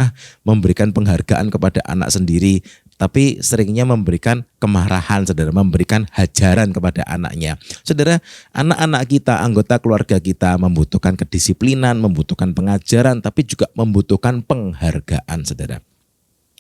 memberikan penghargaan kepada anak sendiri. Tapi seringnya memberikan kemarahan, saudara, memberikan hajaran kepada anaknya. Saudara, anak-anak kita, anggota keluarga kita membutuhkan kedisiplinan, membutuhkan pengajaran, tapi juga membutuhkan penghargaan, saudara.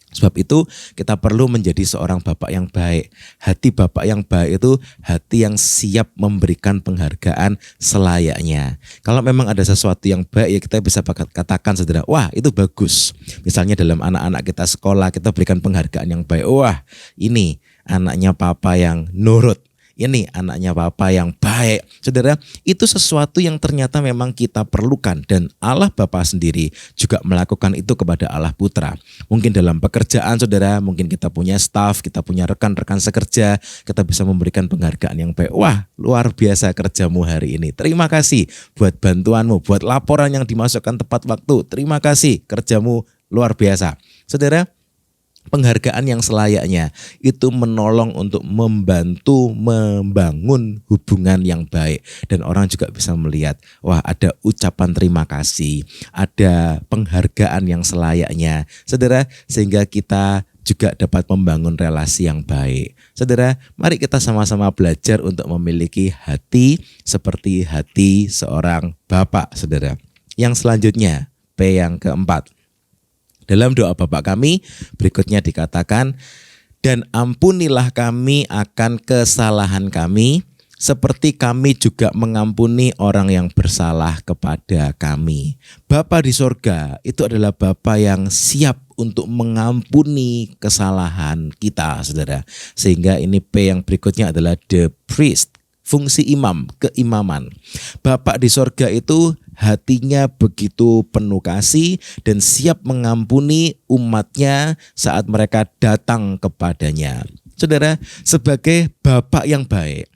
Sebab itu kita perlu menjadi seorang bapak yang baik. Hati bapak yang baik itu hati yang siap memberikan penghargaan selayaknya. Kalau memang ada sesuatu yang baik, ya kita bisa katakan, saudara, wah itu bagus. Misalnya dalam anak-anak kita sekolah, kita berikan penghargaan yang baik. Wah ini anaknya papa yang nurut. Ini anaknya Bapa yang baik. Saudara, itu sesuatu yang ternyata memang kita perlukan. Dan Allah Bapa sendiri juga melakukan itu kepada Allah Putra. Mungkin dalam pekerjaan, saudara, mungkin kita punya staff, kita punya rekan-rekan sekerja, kita bisa memberikan penghargaan yang baik. Wah, luar biasa kerjamu hari ini. Terima kasih buat bantuanmu, buat laporan yang dimasukkan tepat waktu. Terima kasih, kerjamu luar biasa. Saudara, penghargaan yang selayaknya itu menolong untuk membantu membangun hubungan yang baik. Dan orang juga bisa melihat, wah ada ucapan terima kasih, ada penghargaan yang selayaknya, saudara, sehingga kita juga dapat membangun relasi yang baik. Saudara, mari kita sama-sama belajar untuk memiliki hati seperti hati seorang bapak, saudara. Yang selanjutnya, P yang keempat. Dalam doa Bapa kami berikutnya dikatakan, dan ampunilah kami akan kesalahan kami, seperti kami juga mengampuni orang yang bersalah kepada kami. Bapa di sorga itu adalah Bapa yang siap untuk mengampuni kesalahan kita, saudara. Sehingga ini P yang berikutnya adalah the priest, fungsi imam, keimaman. Bapa di sorga itu hatinya begitu penuh kasih dan siap mengampuni umatnya saat mereka datang kepadanya. Saudara, sebagai Bapa yang baik,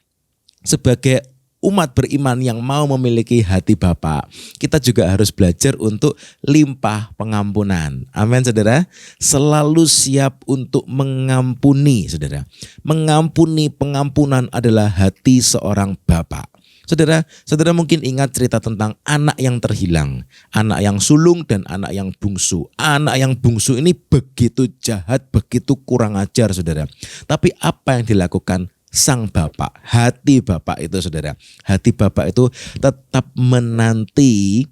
sebagai umat beriman yang mau memiliki hati Bapa, kita juga harus belajar untuk limpah pengampunan. Amin, saudara. Selalu siap untuk mengampuni, saudara. Mengampuni, pengampunan adalah hati seorang Bapa. Saudara mungkin ingat cerita tentang anak yang terhilang, anak yang sulung dan anak yang bungsu. Anak yang bungsu ini begitu jahat, begitu kurang ajar, saudara. Tapi apa yang dilakukan sang bapak? Hati bapak itu, saudara, hati bapak itu tetap menanti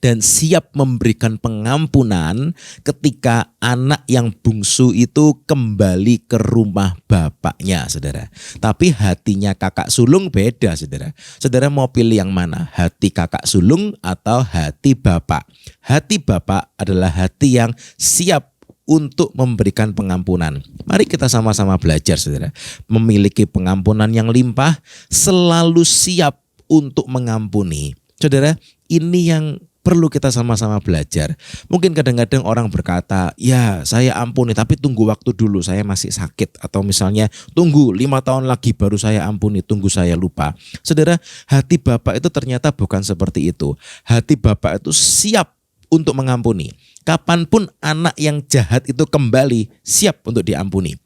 dan siap memberikan pengampunan ketika anak yang bungsu itu kembali ke rumah bapaknya, saudara. Tapi hatinya kakak sulung beda, saudara. Saudara mau pilih yang mana? Hati kakak sulung atau hati bapak? Hati bapak adalah hati yang siap untuk memberikan pengampunan. Mari kita sama-sama belajar, saudara. Memiliki pengampunan yang limpah, selalu siap untuk mengampuni. Saudara, ini yang perlu kita sama-sama belajar. Mungkin kadang-kadang orang berkata, ya saya ampuni tapi tunggu waktu dulu, saya masih sakit. Atau misalnya tunggu 5 tahun lagi baru saya ampuni, tunggu saya lupa. Saudara, hati Bapa itu ternyata bukan seperti itu. Hati Bapa itu siap untuk mengampuni. Kapanpun anak yang jahat itu kembali, siap untuk diampuni.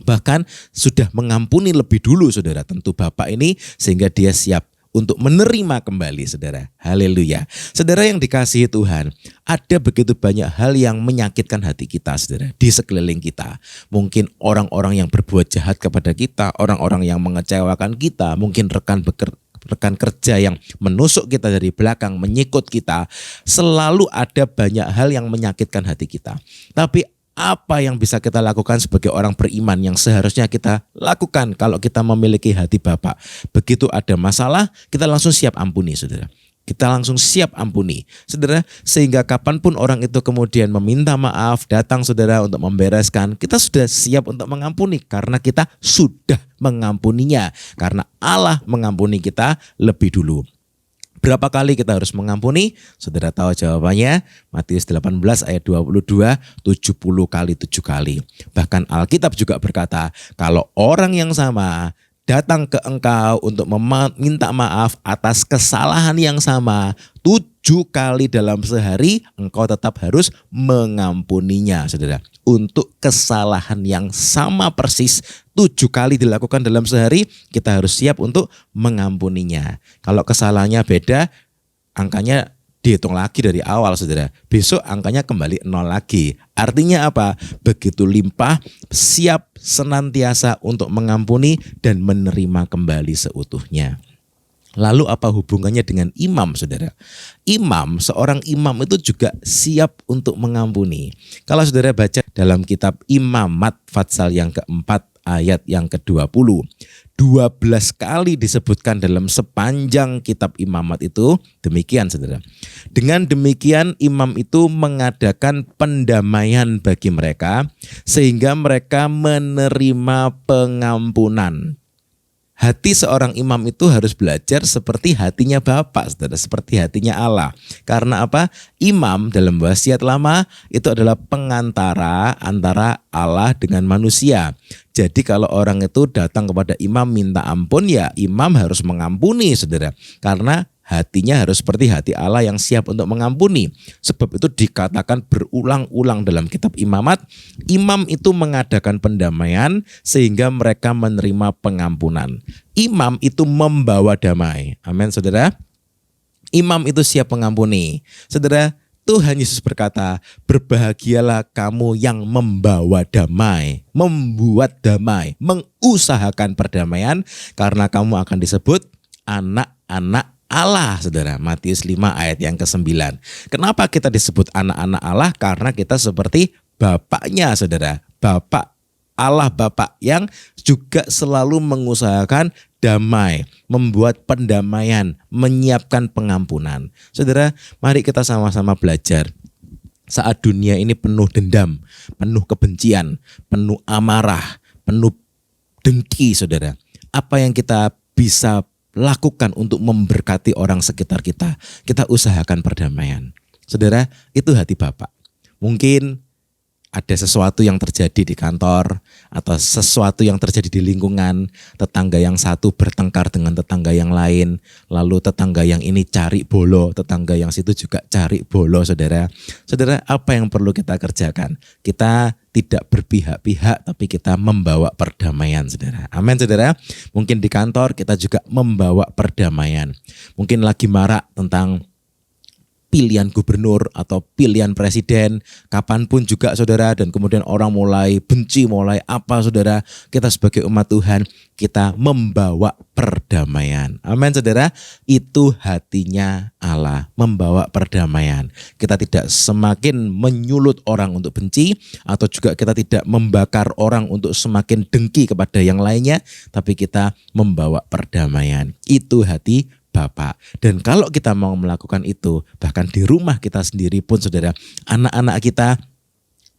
Bahkan sudah mengampuni lebih dulu saudara, tentu Bapa ini, sehingga dia siap untuk menerima kembali saudara. Haleluya. Saudara yang dikasihi Tuhan, ada begitu banyak hal yang menyakitkan hati kita saudara di sekeliling kita. Mungkin orang-orang yang berbuat jahat kepada kita, orang-orang yang mengecewakan kita, mungkin rekan kerja yang menusuk kita dari belakang, menyikut kita. Selalu ada banyak hal yang menyakitkan hati kita. Tapi apa yang bisa kita lakukan sebagai orang beriman yang seharusnya kita lakukan kalau kita memiliki hati Bapa? Begitu ada masalah, kita langsung siap ampuni saudara. Kita langsung siap ampuni saudara, sehingga kapanpun orang itu kemudian meminta maaf, datang saudara untuk membereskan, kita sudah siap untuk mengampuni karena kita sudah mengampuninya. Karena Allah mengampuni kita lebih dulu. Berapa kali kita harus mengampuni? Saudara tahu jawabannya, Matius 18 ayat 22, 70 kali 7 kali. Bahkan Alkitab juga berkata, kalau orang yang sama datang ke engkau untuk meminta maaf atas kesalahan yang sama 7 kali dalam sehari, engkau tetap harus mengampuninya saudara. Untuk kesalahan yang sama persis 7 kali dilakukan dalam sehari, kita harus siap untuk mengampuninya. Kalau kesalahannya beda, angkanya dihitung lagi dari awal saudara. Besok angkanya kembali 0 lagi. Artinya apa? Begitu limpah, siap senantiasa untuk mengampuni dan menerima kembali seutuhnya. Lalu apa hubungannya dengan imam saudara? Seorang imam itu juga siap untuk mengampuni. Kalau saudara baca dalam kitab Imamat Fatsal yang keempat ayat yang ke-20. 12 kali disebutkan dalam sepanjang kitab Imamat itu demikian saudara. Dengan demikian imam itu mengadakan pendamaian bagi mereka sehingga mereka menerima pengampunan. Hati seorang imam itu harus belajar seperti hatinya Bapa, saudara, seperti hatinya Allah. Karena apa? Imam dalam wasiat lama itu adalah pengantara antara Allah dengan manusia. Jadi kalau orang itu datang kepada imam minta ampun, ya imam harus mengampuni saudara. Karena hatinya harus seperti hati Allah yang siap untuk mengampuni. Sebab itu dikatakan berulang-ulang dalam kitab Imamat, imam itu mengadakan pendamaian sehingga mereka menerima pengampunan. Imam itu membawa damai. Amin saudara. Imam itu siap mengampuni. Saudara, Tuhan Yesus berkata, berbahagialah kamu yang membawa damai, membuat damai, mengusahakan perdamaian, karena kamu akan disebut anak-anak Allah, saudara. Matius 5 ayat yang ke-9. Kenapa kita disebut anak-anak Allah? Karena kita seperti bapaknya, saudara. Bapak Allah, Bapak yang juga selalu mengusahakan damai, membuat pendamaian, menyiapkan pengampunan. Saudara, mari kita sama-sama belajar. Saat dunia ini penuh dendam, penuh kebencian, penuh amarah, penuh dengki, saudara. Apa yang kita bisa lakukan untuk memberkati orang sekitar kita? Kita usahakan perdamaian. Saudara, itu hati Bapak. Mungkin ada sesuatu yang terjadi di kantor atau sesuatu yang terjadi di lingkungan, tetangga yang satu bertengkar dengan tetangga yang lain, lalu tetangga yang ini cari bolo, tetangga yang situ juga cari bolo, saudara. Saudara, apa yang perlu kita kerjakan? Kita tidak berpihak-pihak, tapi kita membawa perdamaian, saudara. Amin, saudara. Mungkin di kantor kita juga membawa perdamaian. Mungkin lagi marak tentang pilihan gubernur atau pilihan presiden, kapanpun juga saudara, dan kemudian orang mulai benci, mulai apa saudara, kita sebagai umat Tuhan, kita membawa perdamaian. Amin saudara, itu hatinya Allah, membawa perdamaian. Kita tidak semakin menyulut orang untuk benci, atau juga kita tidak membakar orang untuk semakin dengki kepada yang lainnya, tapi kita membawa perdamaian. Itu hati Bapak. Dan kalau kita mau melakukan itu, bahkan di rumah kita sendiri pun saudara, anak-anak kita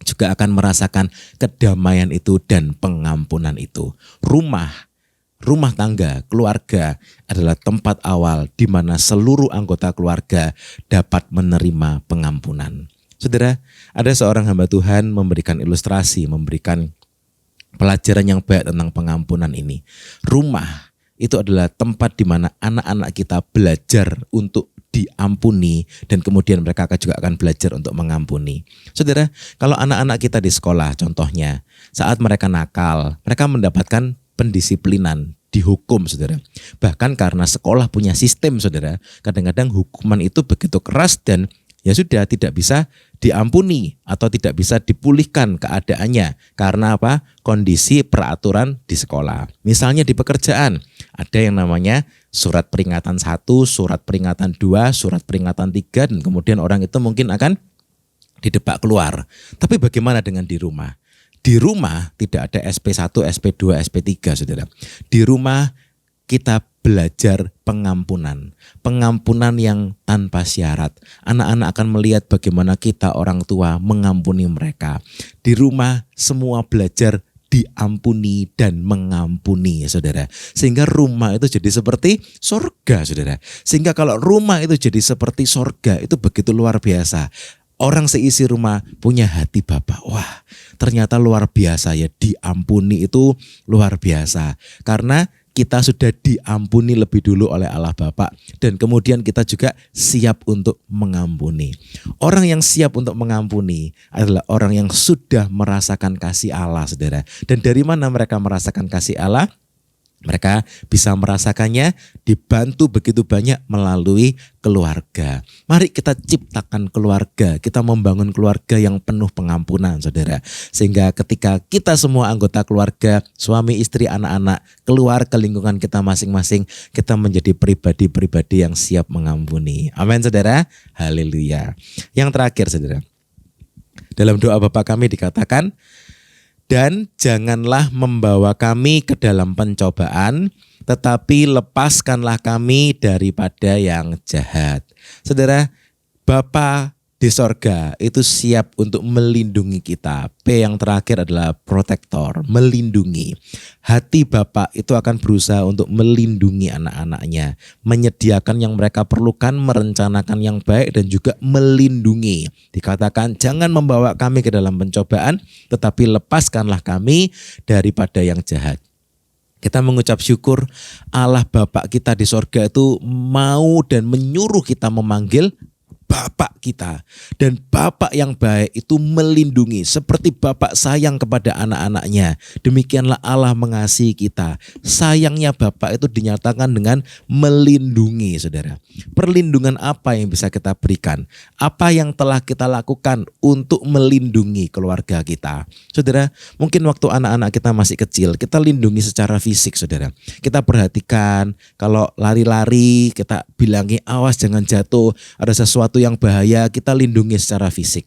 juga akan merasakan kedamaian itu dan pengampunan itu. Rumah rumah tangga, keluarga adalah tempat awal di mana seluruh anggota keluarga dapat menerima pengampunan. Saudara, ada seorang hamba Tuhan memberikan ilustrasi, memberikan pelajaran yang baik tentang pengampunan ini. Rumah itu adalah tempat di mana anak-anak kita belajar untuk diampuni dan kemudian mereka juga akan belajar untuk mengampuni. Saudara, kalau anak-anak kita di sekolah contohnya, saat mereka nakal, mereka mendapatkan pendisiplinan, dihukum saudara. Bahkan karena sekolah punya sistem saudara, kadang-kadang hukuman itu begitu keras dan ya sudah tidak bisa diampuni atau tidak bisa dipulihkan keadaannya. Karena apa? Kondisi peraturan di sekolah. Misalnya di pekerjaan, ada yang namanya surat peringatan 1, surat peringatan 2, surat peringatan 3, dan kemudian orang itu mungkin akan didepak keluar. Tapi bagaimana dengan di rumah? Di rumah tidak ada SP1, SP2, SP3 saudara. Di rumah kita belajar pengampunan. Pengampunan yang tanpa syarat. Anak-anak akan melihat bagaimana kita orang tua mengampuni mereka. Di rumah semua belajar diampuni dan mengampuni saudara. Sehingga rumah itu jadi seperti sorga saudara. Sehingga kalau rumah itu jadi seperti sorga itu begitu luar biasa. Orang seisi rumah punya hati Bapa. Wah, ternyata luar biasa ya, diampuni itu luar biasa. Karena kita sudah diampuni lebih dulu oleh Allah Bapa dan kemudian kita juga siap untuk mengampuni. Orang yang siap untuk mengampuni adalah orang yang sudah merasakan kasih Allah, saudara. Dan dari mana mereka merasakan kasih Allah? Mereka bisa merasakannya dibantu begitu banyak melalui keluarga. Mari kita ciptakan keluarga, kita membangun keluarga yang penuh pengampunan saudara. Sehingga ketika kita semua anggota keluarga, suami, istri, anak-anak, keluar ke lingkungan kita masing-masing, kita menjadi pribadi-pribadi yang siap mengampuni. Amin saudara, haleluya. Yang terakhir saudara, dalam doa Bapa kami dikatakan, dan janganlah membawa kami ke dalam pencobaan, tetapi lepaskanlah kami daripada yang jahat. Saudara, Bapa di sorga itu siap untuk melindungi kita. P yang terakhir adalah protektor, melindungi. Hati Bapa itu akan berusaha untuk melindungi anak-anaknya, menyediakan yang mereka perlukan, merencanakan yang baik dan juga melindungi. Dikatakan jangan membawa kami ke dalam pencobaan, tetapi lepaskanlah kami daripada yang jahat. Kita mengucap syukur Allah Bapa kita di sorga itu mau dan menyuruh kita memanggil Bapak kita. Dan Bapak yang baik itu melindungi. Seperti Bapak sayang kepada anak-anaknya, demikianlah Allah mengasihi kita. Sayangnya Bapak itu dinyatakan dengan melindungi saudara. Perlindungan apa yang bisa kita berikan? Apa yang telah kita lakukan untuk melindungi keluarga kita? Saudara, mungkin waktu anak-anak kita masih kecil, kita lindungi secara fisik saudara. Kita perhatikan kalau lari-lari, kita bilangi awas jangan jatuh, ada sesuatu yang bahaya, kita lindungi secara fisik.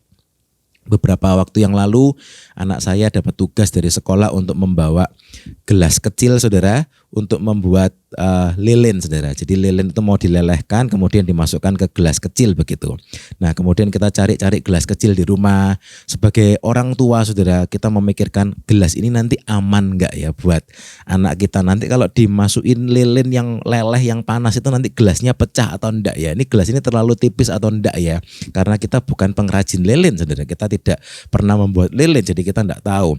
Beberapa waktu yang lalu anak saya dapat tugas dari sekolah untuk membawa gelas kecil saudara, untuk membuat lilin saudara. Jadi lilin itu mau dilelehkan kemudian dimasukkan ke gelas kecil begitu. Nah kemudian kita cari-cari gelas kecil di rumah. Sebagai orang tua saudara, kita memikirkan gelas ini nanti aman gak ya buat anak kita. Nanti kalau dimasukin lilin yang leleh yang panas itu nanti gelasnya pecah atau enggak ya. Ini gelas ini terlalu tipis atau enggak ya. Karena kita bukan pengrajin lilin saudara, kita tidak pernah membuat lilin jadi kita enggak tahu.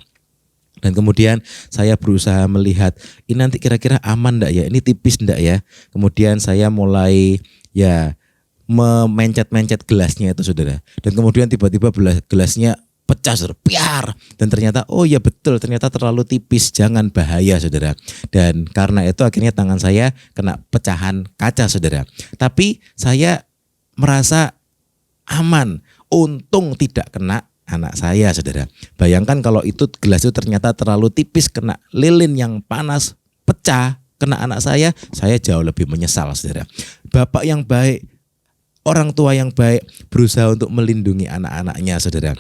Dan kemudian saya berusaha melihat ini nanti kira-kira aman enggak ya, ini tipis enggak ya. Kemudian saya mulai ya memencet-mencet gelasnya itu saudara. Dan kemudian tiba-tiba gelasnya pecah saudara, piar. Dan ternyata oh ya betul, ternyata terlalu tipis, jangan bahaya saudara. Dan karena itu akhirnya tangan saya kena pecahan kaca saudara. Tapi saya merasa aman, untung tidak kena anak saya saudara. Bayangkan kalau itu gelas itu ternyata terlalu tipis, kena lilin yang panas, pecah, kena anak saya jauh lebih menyesal saudara. Bapak yang baik, orang tua yang baik berusaha untuk melindungi anak-anaknya saudara.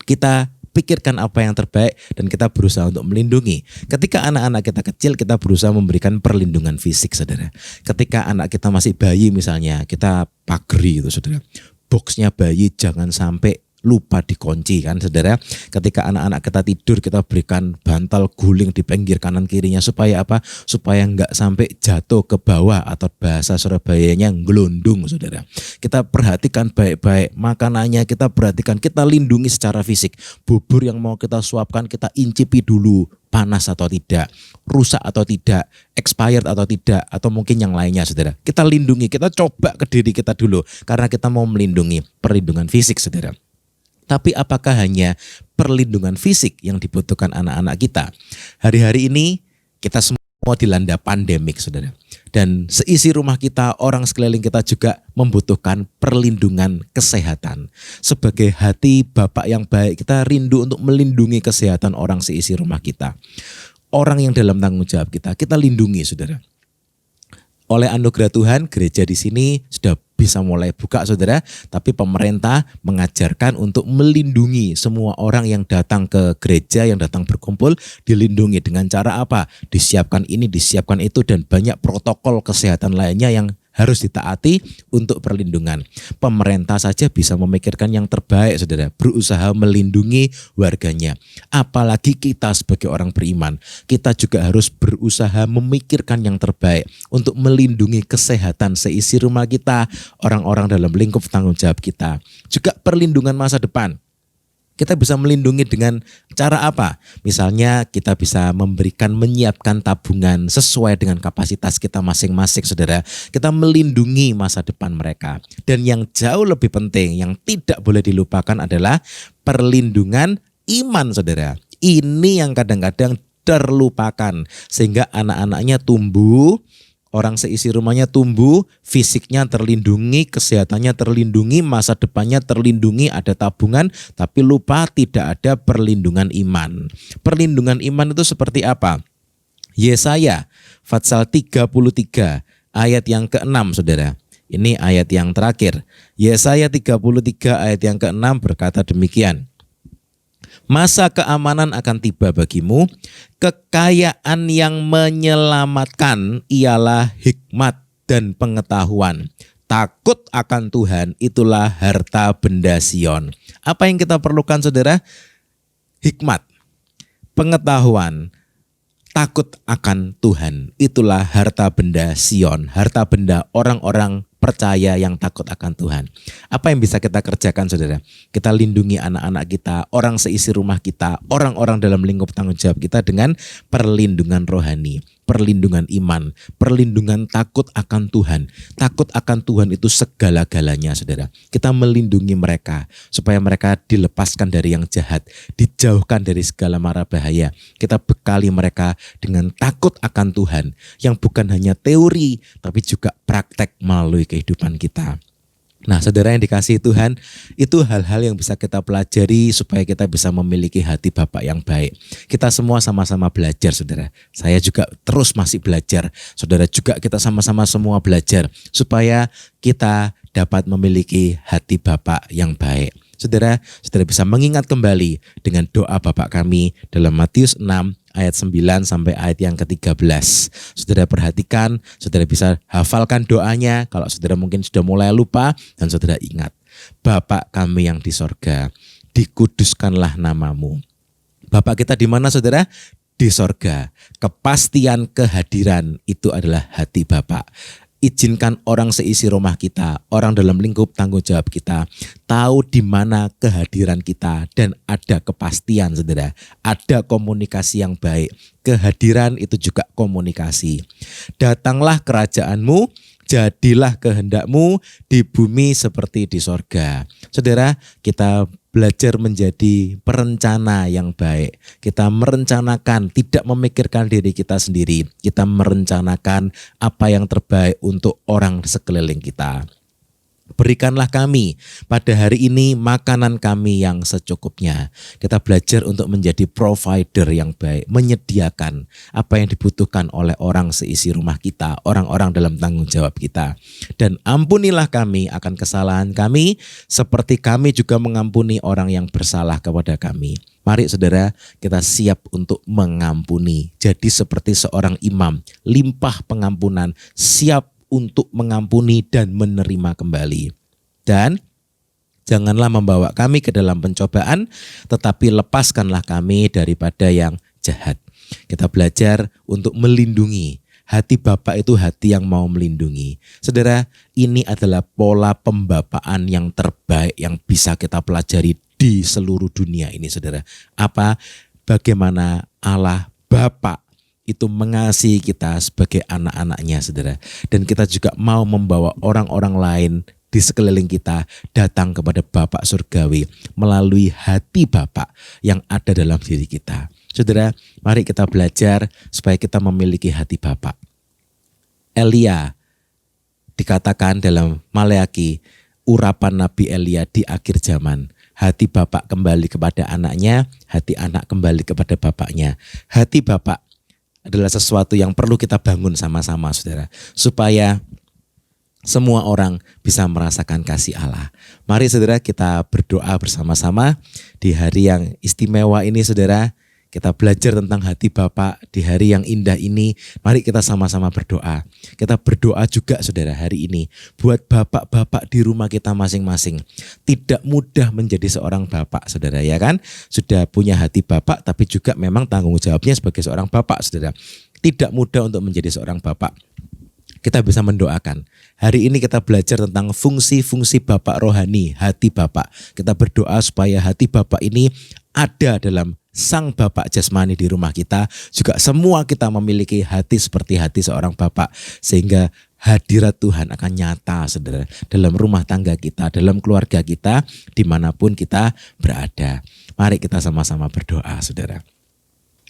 Kita pikirkan apa yang terbaik dan kita berusaha untuk melindungi. Ketika anak-anak kita kecil, kita berusaha memberikan perlindungan fisik saudara. Ketika anak kita masih bayi misalnya, kita pageri itu saudara. Boxnya bayi jangan sampai lupa dikunci kan saudara. Ketika anak-anak kita tidur kita berikan bantal guling di pinggir kanan kirinya supaya apa? Supaya enggak sampai jatuh ke bawah atau bahasa Surabayanya ngelundung saudara. Kita perhatikan baik-baik makanannya, kita perhatikan, kita lindungi secara fisik. Bubur yang mau kita suapkan kita incipi dulu, panas atau tidak, rusak atau tidak, expired atau tidak, atau mungkin yang lainnya saudara. Kita lindungi, kita coba ke diri kita dulu karena kita mau melindungi, perlindungan fisik saudara. Tapi apakah hanya perlindungan fisik yang dibutuhkan anak-anak kita? Hari-hari ini kita semua dilanda pandemik saudara. Dan seisi rumah kita, orang sekeliling kita juga membutuhkan perlindungan kesehatan. Sebagai hati Bapak yang baik, kita rindu untuk melindungi kesehatan orang seisi rumah kita. Orang yang dalam tanggung jawab kita, kita lindungi saudara. Oleh anugerah Tuhan, gereja di sini sudah bisa mulai buka saudara, tapi pemerintah mengajarkan untuk melindungi semua orang yang datang ke gereja, yang datang berkumpul, dilindungi dengan cara apa? Disiapkan ini, disiapkan itu, dan banyak protokol kesehatan lainnya yang harus ditaati untuk perlindungan. Pemerintah saja bisa memikirkan yang terbaik saudara, berusaha melindungi warganya. Apalagi kita sebagai orang beriman, kita juga harus berusaha memikirkan yang terbaik untuk melindungi kesehatan seisi rumah kita, orang-orang dalam lingkup tanggung jawab kita. Juga perlindungan masa depan. Kita bisa melindungi dengan cara apa? Misalnya kita bisa menyiapkan tabungan sesuai dengan kapasitas kita masing-masing saudara. Kita melindungi masa depan mereka. Dan yang jauh lebih penting, yang tidak boleh dilupakan adalah perlindungan iman saudara. Ini yang kadang-kadang terlupakan sehingga anak-anaknya tumbuh, orang seisi rumahnya tumbuh, fisiknya terlindungi, kesehatannya terlindungi, masa depannya terlindungi, ada tabungan, tapi lupa tidak ada perlindungan iman. Perlindungan iman itu seperti apa? Yesaya Fatsal 33 ayat yang ke-6 saudara. Ini ayat yang terakhir. Yesaya 33 ayat yang ke-6 berkata demikian. Masa keamanan akan tiba bagimu, kekayaan yang menyelamatkan ialah hikmat dan pengetahuan. Takut akan Tuhan itulah harta benda Sion. Apa yang kita perlukan saudara? Hikmat, pengetahuan, takut akan Tuhan. Itulah harta benda Sion, harta benda orang-orang percaya yang takut akan Tuhan. Apa yang bisa kita kerjakan saudara? Kita lindungi anak-anak kita, orang seisi rumah kita, orang-orang dalam lingkup tanggung jawab kita dengan perlindungan rohani, perlindungan iman, perlindungan takut akan Tuhan. Takut akan Tuhan itu segala-galanya saudara. Kita melindungi mereka supaya mereka dilepaskan dari yang jahat, dijauhkan dari segala mara bahaya. Kita bekali mereka dengan takut akan Tuhan yang bukan hanya teori tapi juga praktek melalui kehidupan kita. Nah saudara yang dikasihi Tuhan, itu hal-hal yang bisa kita pelajari supaya kita bisa memiliki hati Bapak yang baik. Kita semua sama-sama belajar saudara. Saya juga terus masih belajar. Saudara juga kita sama-sama semua belajar supaya kita dapat memiliki hati Bapak yang baik. Saudara bisa mengingat kembali dengan doa Bapak kami dalam Matius 6 ayat 9 sampai ayat yang ke-13. Saudara perhatikan, saudara bisa hafalkan doanya. Kalau saudara mungkin sudah mulai lupa, dan saudara ingat. Bapa kami yang di sorga, dikuduskanlah namamu. Bapak kita di mana saudara? Di sorga. Kepastian kehadiran itu adalah hati Bapak. Izinkan orang seisi rumah kita, orang dalam lingkup tanggung jawab kita, tahu di mana kehadiran kita dan ada kepastian saudara. Ada komunikasi yang baik. Kehadiran itu juga komunikasi. Datanglah kerajaanmu, jadilah kehendakmu di bumi seperti di sorga. Saudara, kita belajar menjadi perencana yang baik. Kita merencanakan, tidak memikirkan diri kita sendiri. Kita merencanakan apa yang terbaik untuk orang sekeliling kita. Berikanlah kami pada hari ini makanan kami yang secukupnya. Kita belajar untuk menjadi provider yang baik, menyediakan apa yang dibutuhkan oleh orang seisi rumah kita, orang-orang dalam tanggung jawab kita. Dan ampunilah kami akan kesalahan kami, seperti kami juga mengampuni orang yang bersalah kepada kami. Mari saudara, kita siap untuk mengampuni. Jadi seperti seorang imam, limpah pengampunan, siap untuk mengampuni dan menerima kembali. Dan Janganlah membawa kami ke dalam pencobaan, tetapi lepaskanlah kami daripada yang jahat. Kita belajar untuk melindungi. Hati Bapa itu hati yang mau melindungi. Saudara, ini adalah pola pembapaan yang terbaik yang bisa kita pelajari di seluruh dunia ini, saudara. Apa? Bagaimana Allah Bapa itu mengasihi kita sebagai anak-anaknya, saudara. Dan kita juga mau membawa orang-orang lain di sekeliling kita datang kepada Bapa surgawi melalui hati Bapa yang ada dalam diri kita. Saudara, mari kita belajar supaya kita memiliki hati Bapa. Elia dikatakan dalam Maleaki, urapan Nabi Elia di akhir zaman. Hati Bapa kembali kepada anaknya, hati anak kembali kepada bapaknya. Hati Bapa adalah sesuatu yang perlu kita bangun sama-sama, saudara, supaya semua orang bisa merasakan kasih Allah. Mari saudara kita berdoa bersama-sama di hari yang istimewa ini, saudara. Kita belajar tentang hati Bapa di hari yang indah ini. Mari kita sama-sama berdoa. Kita berdoa juga, saudara, hari ini buat bapak-bapak di rumah kita masing-masing. Tidak mudah menjadi seorang bapak, saudara, ya kan? Sudah punya hati bapak, tapi juga memang tanggung jawabnya sebagai seorang bapak, saudara. Tidak mudah untuk menjadi seorang bapak. Kita bisa mendoakan. Hari ini kita belajar tentang fungsi-fungsi Bapak rohani, hati Bapak. Kita berdoa supaya hati Bapak ini ada dalam sang Bapak jasmani di rumah kita. Juga semua kita memiliki hati seperti hati seorang Bapak. Sehingga hadirat Tuhan akan nyata, saudara, dalam rumah tangga kita, dalam keluarga kita, dimanapun kita berada. Mari kita sama-sama berdoa, saudara.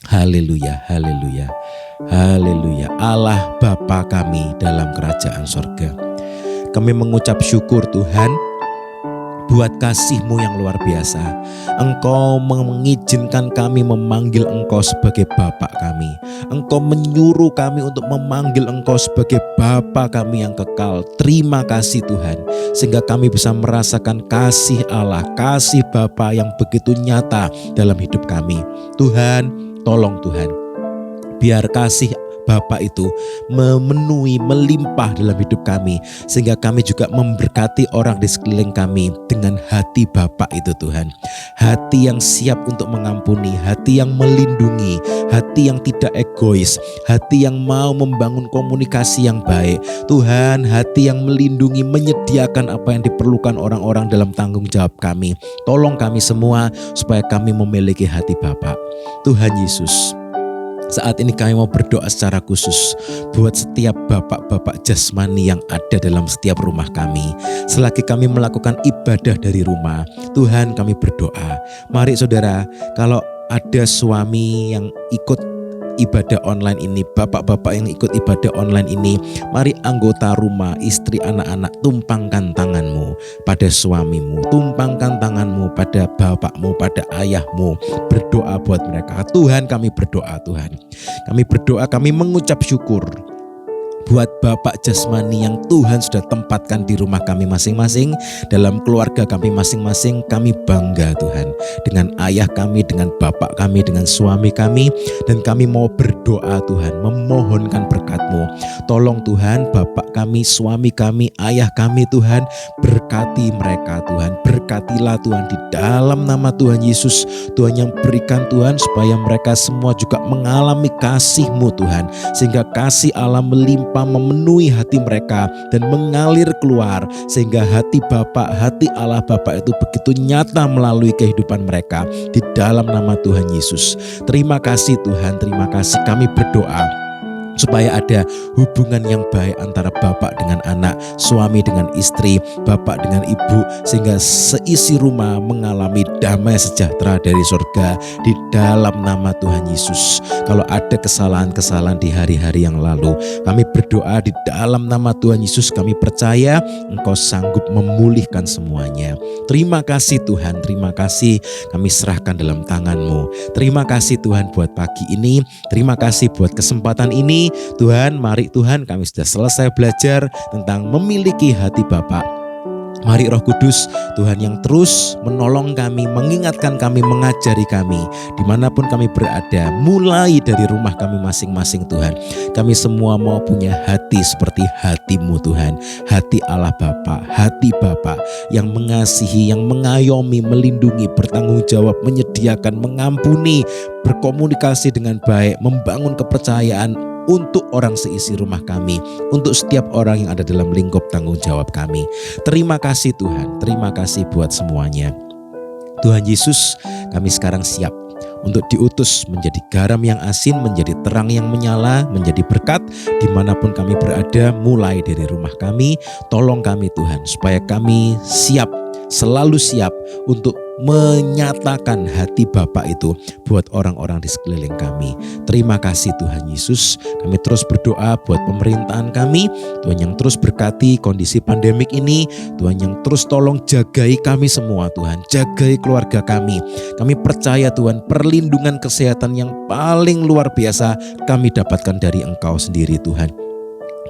Haleluya, haleluya, haleluya. Allah Bapa kami dalam kerajaan sorga. Kami mengucap syukur Tuhan buat kasih-Mu yang luar biasa. Engkau mengizinkan kami memanggil Engkau sebagai Bapa kami. Engkau menyuruh kami untuk memanggil Engkau sebagai Bapa kami yang kekal. Terima kasih Tuhan, sehingga kami bisa merasakan kasih Allah, kasih Bapa yang begitu nyata dalam hidup kami. Tuhan, tolong Tuhan, biar kasih Bapa itu memenuhi, melimpah dalam hidup kami. Sehingga kami juga memberkati orang di sekeliling kami dengan hati Bapa itu Tuhan. Hati yang siap untuk mengampuni, hati yang melindungi, hati yang tidak egois, hati yang mau membangun komunikasi yang baik. Tuhan, hati yang melindungi, menyediakan apa yang diperlukan orang-orang dalam tanggung jawab kami. Tolong kami semua supaya kami memiliki hati Bapa. Tuhan Yesus, saat ini kami mau berdoa secara khusus buat setiap bapak-bapak jasmani yang ada dalam setiap rumah kami. Selagi kami melakukan ibadah dari rumah, Tuhan, kami berdoa. Mari saudara, kalau ada suami yang ikut ibadah online ini, bapak-bapak yang ikut ibadah online ini, mari anggota rumah, istri, anak-anak, tumpangkan tanganmu pada suamimu, tumpangkan tanganmu pada bapakmu, pada ayahmu. Berdoa buat mereka. Tuhan, kami berdoa Tuhan. Kami berdoa, kami mengucap syukur buat Bapak jasmani yang Tuhan sudah tempatkan di rumah kami masing-masing, dalam keluarga kami masing-masing. Kami bangga Tuhan dengan ayah kami, dengan bapak kami, dengan suami kami. Dan kami mau berdoa Tuhan, memohonkan berkat-Mu. Tolong Tuhan, bapak kami, suami kami, ayah kami Tuhan, berkati mereka Tuhan. Berkatilah Tuhan di dalam nama Tuhan Yesus. Tuhan yang berikan Tuhan supaya mereka semua juga mengalami kasih-Mu Tuhan. Sehingga kasih Allah melimpah memenuhi hati mereka dan mengalir keluar, sehingga hati Bapa, hati Allah Bapa itu begitu nyata melalui kehidupan mereka di dalam nama Tuhan Yesus. Terima kasih Tuhan, terima kasih. Kami berdoa supaya ada hubungan yang baik antara bapak dengan anak, suami dengan istri, bapak dengan ibu, sehingga seisi rumah mengalami damai sejahtera dari surga di dalam nama Tuhan Yesus. Kalau ada kesalahan-kesalahan di hari-hari yang lalu, kami berdoa di dalam nama Tuhan Yesus. Kami percaya Engkau sanggup memulihkan semuanya. Terima kasih Tuhan, terima kasih. Kami serahkan dalam tangan-Mu. Terima kasih Tuhan buat pagi ini, terima kasih buat kesempatan ini. Tuhan, mari Tuhan, kami sudah selesai belajar tentang memiliki hati Bapa. Mari Roh Kudus, Tuhan yang terus menolong kami, mengingatkan kami, mengajari kami dimanapun kami berada, mulai dari rumah kami masing-masing Tuhan. Kami semua mau punya hati seperti hati-Mu Tuhan, hati Allah Bapa, hati Bapa yang mengasihi, yang mengayomi, melindungi, bertanggung jawab, menyediakan, mengampuni, berkomunikasi dengan baik, membangun kepercayaan untuk orang seisi rumah kami, untuk setiap orang yang ada dalam lingkup tanggung jawab kami. Terima kasih Tuhan, terima kasih buat semuanya. Tuhan Yesus, kami sekarang siap untuk diutus menjadi garam yang asin, menjadi terang yang menyala, menjadi berkat dimanapun kami berada, mulai dari rumah kami. Tolong kami Tuhan, supaya kami siap, selalu siap untuk menyatakan hati Bapa itu buat orang-orang di sekeliling kami. Terima kasih Tuhan Yesus. Kami terus berdoa buat pemerintahan kami, Tuhan yang terus berkati kondisi pandemik ini, Tuhan yang terus tolong jagai kami semua Tuhan, jagai keluarga kami. Kami percaya Tuhan, perlindungan kesehatan yang paling luar biasa kami dapatkan dari Engkau sendiri Tuhan.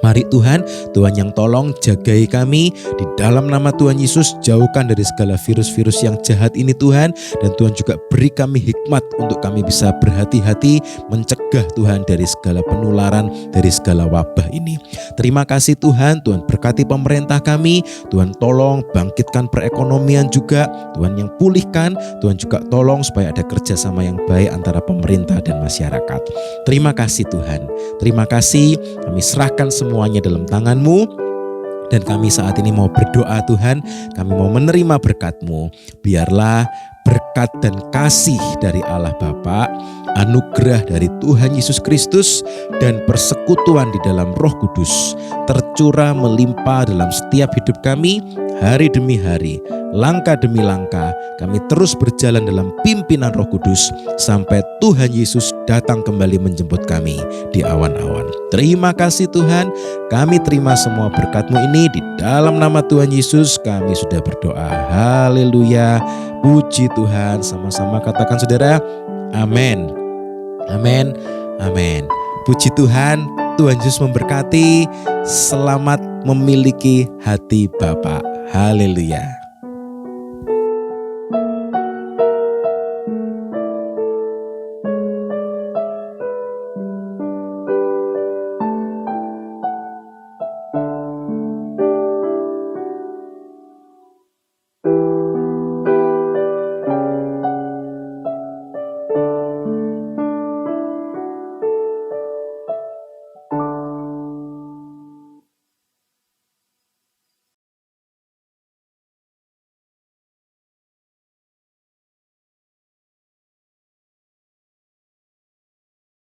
Mari Tuhan, Tuhan yang tolong jagai kami di dalam nama Tuhan Yesus, jauhkan dari segala virus-virus yang jahat ini Tuhan, dan Tuhan juga beri kami hikmat untuk kami bisa berhati-hati mencegah Tuhan dari segala penularan, dari segala wabah ini. Terima kasih Tuhan, Tuhan berkati pemerintah kami, Tuhan tolong bangkitkan perekonomian juga, Tuhan yang pulihkan, Tuhan juga tolong supaya ada kerjasama yang baik antara pemerintah dan masyarakat. Terima kasih Tuhan, terima kasih, kami serahkan semuanya dalam tangan-Mu. Dan kami saat ini mau berdoa Tuhan, kami mau menerima berkat-Mu. Biarlah berkat dan kasih dari Allah Bapa, anugerah dari Tuhan Yesus Kristus, dan persekutuan di dalam Roh Kudus tercurah melimpah dalam setiap hidup kami, hari demi hari, langkah demi langkah. Kami terus berjalan dalam pimpinan Roh Kudus sampai Tuhan Yesus datang kembali menjemput kami di awan-awan. Terima kasih Tuhan, kami terima semua berkat-Mu ini di dalam nama Tuhan Yesus kami sudah berdoa. Haleluya, puji Tuhan. Sama-sama katakan saudara, amin, amin, amin. Puji Tuhan, Tuhan Yesus memberkati. Selamat memiliki hati Bapa. Haleluya.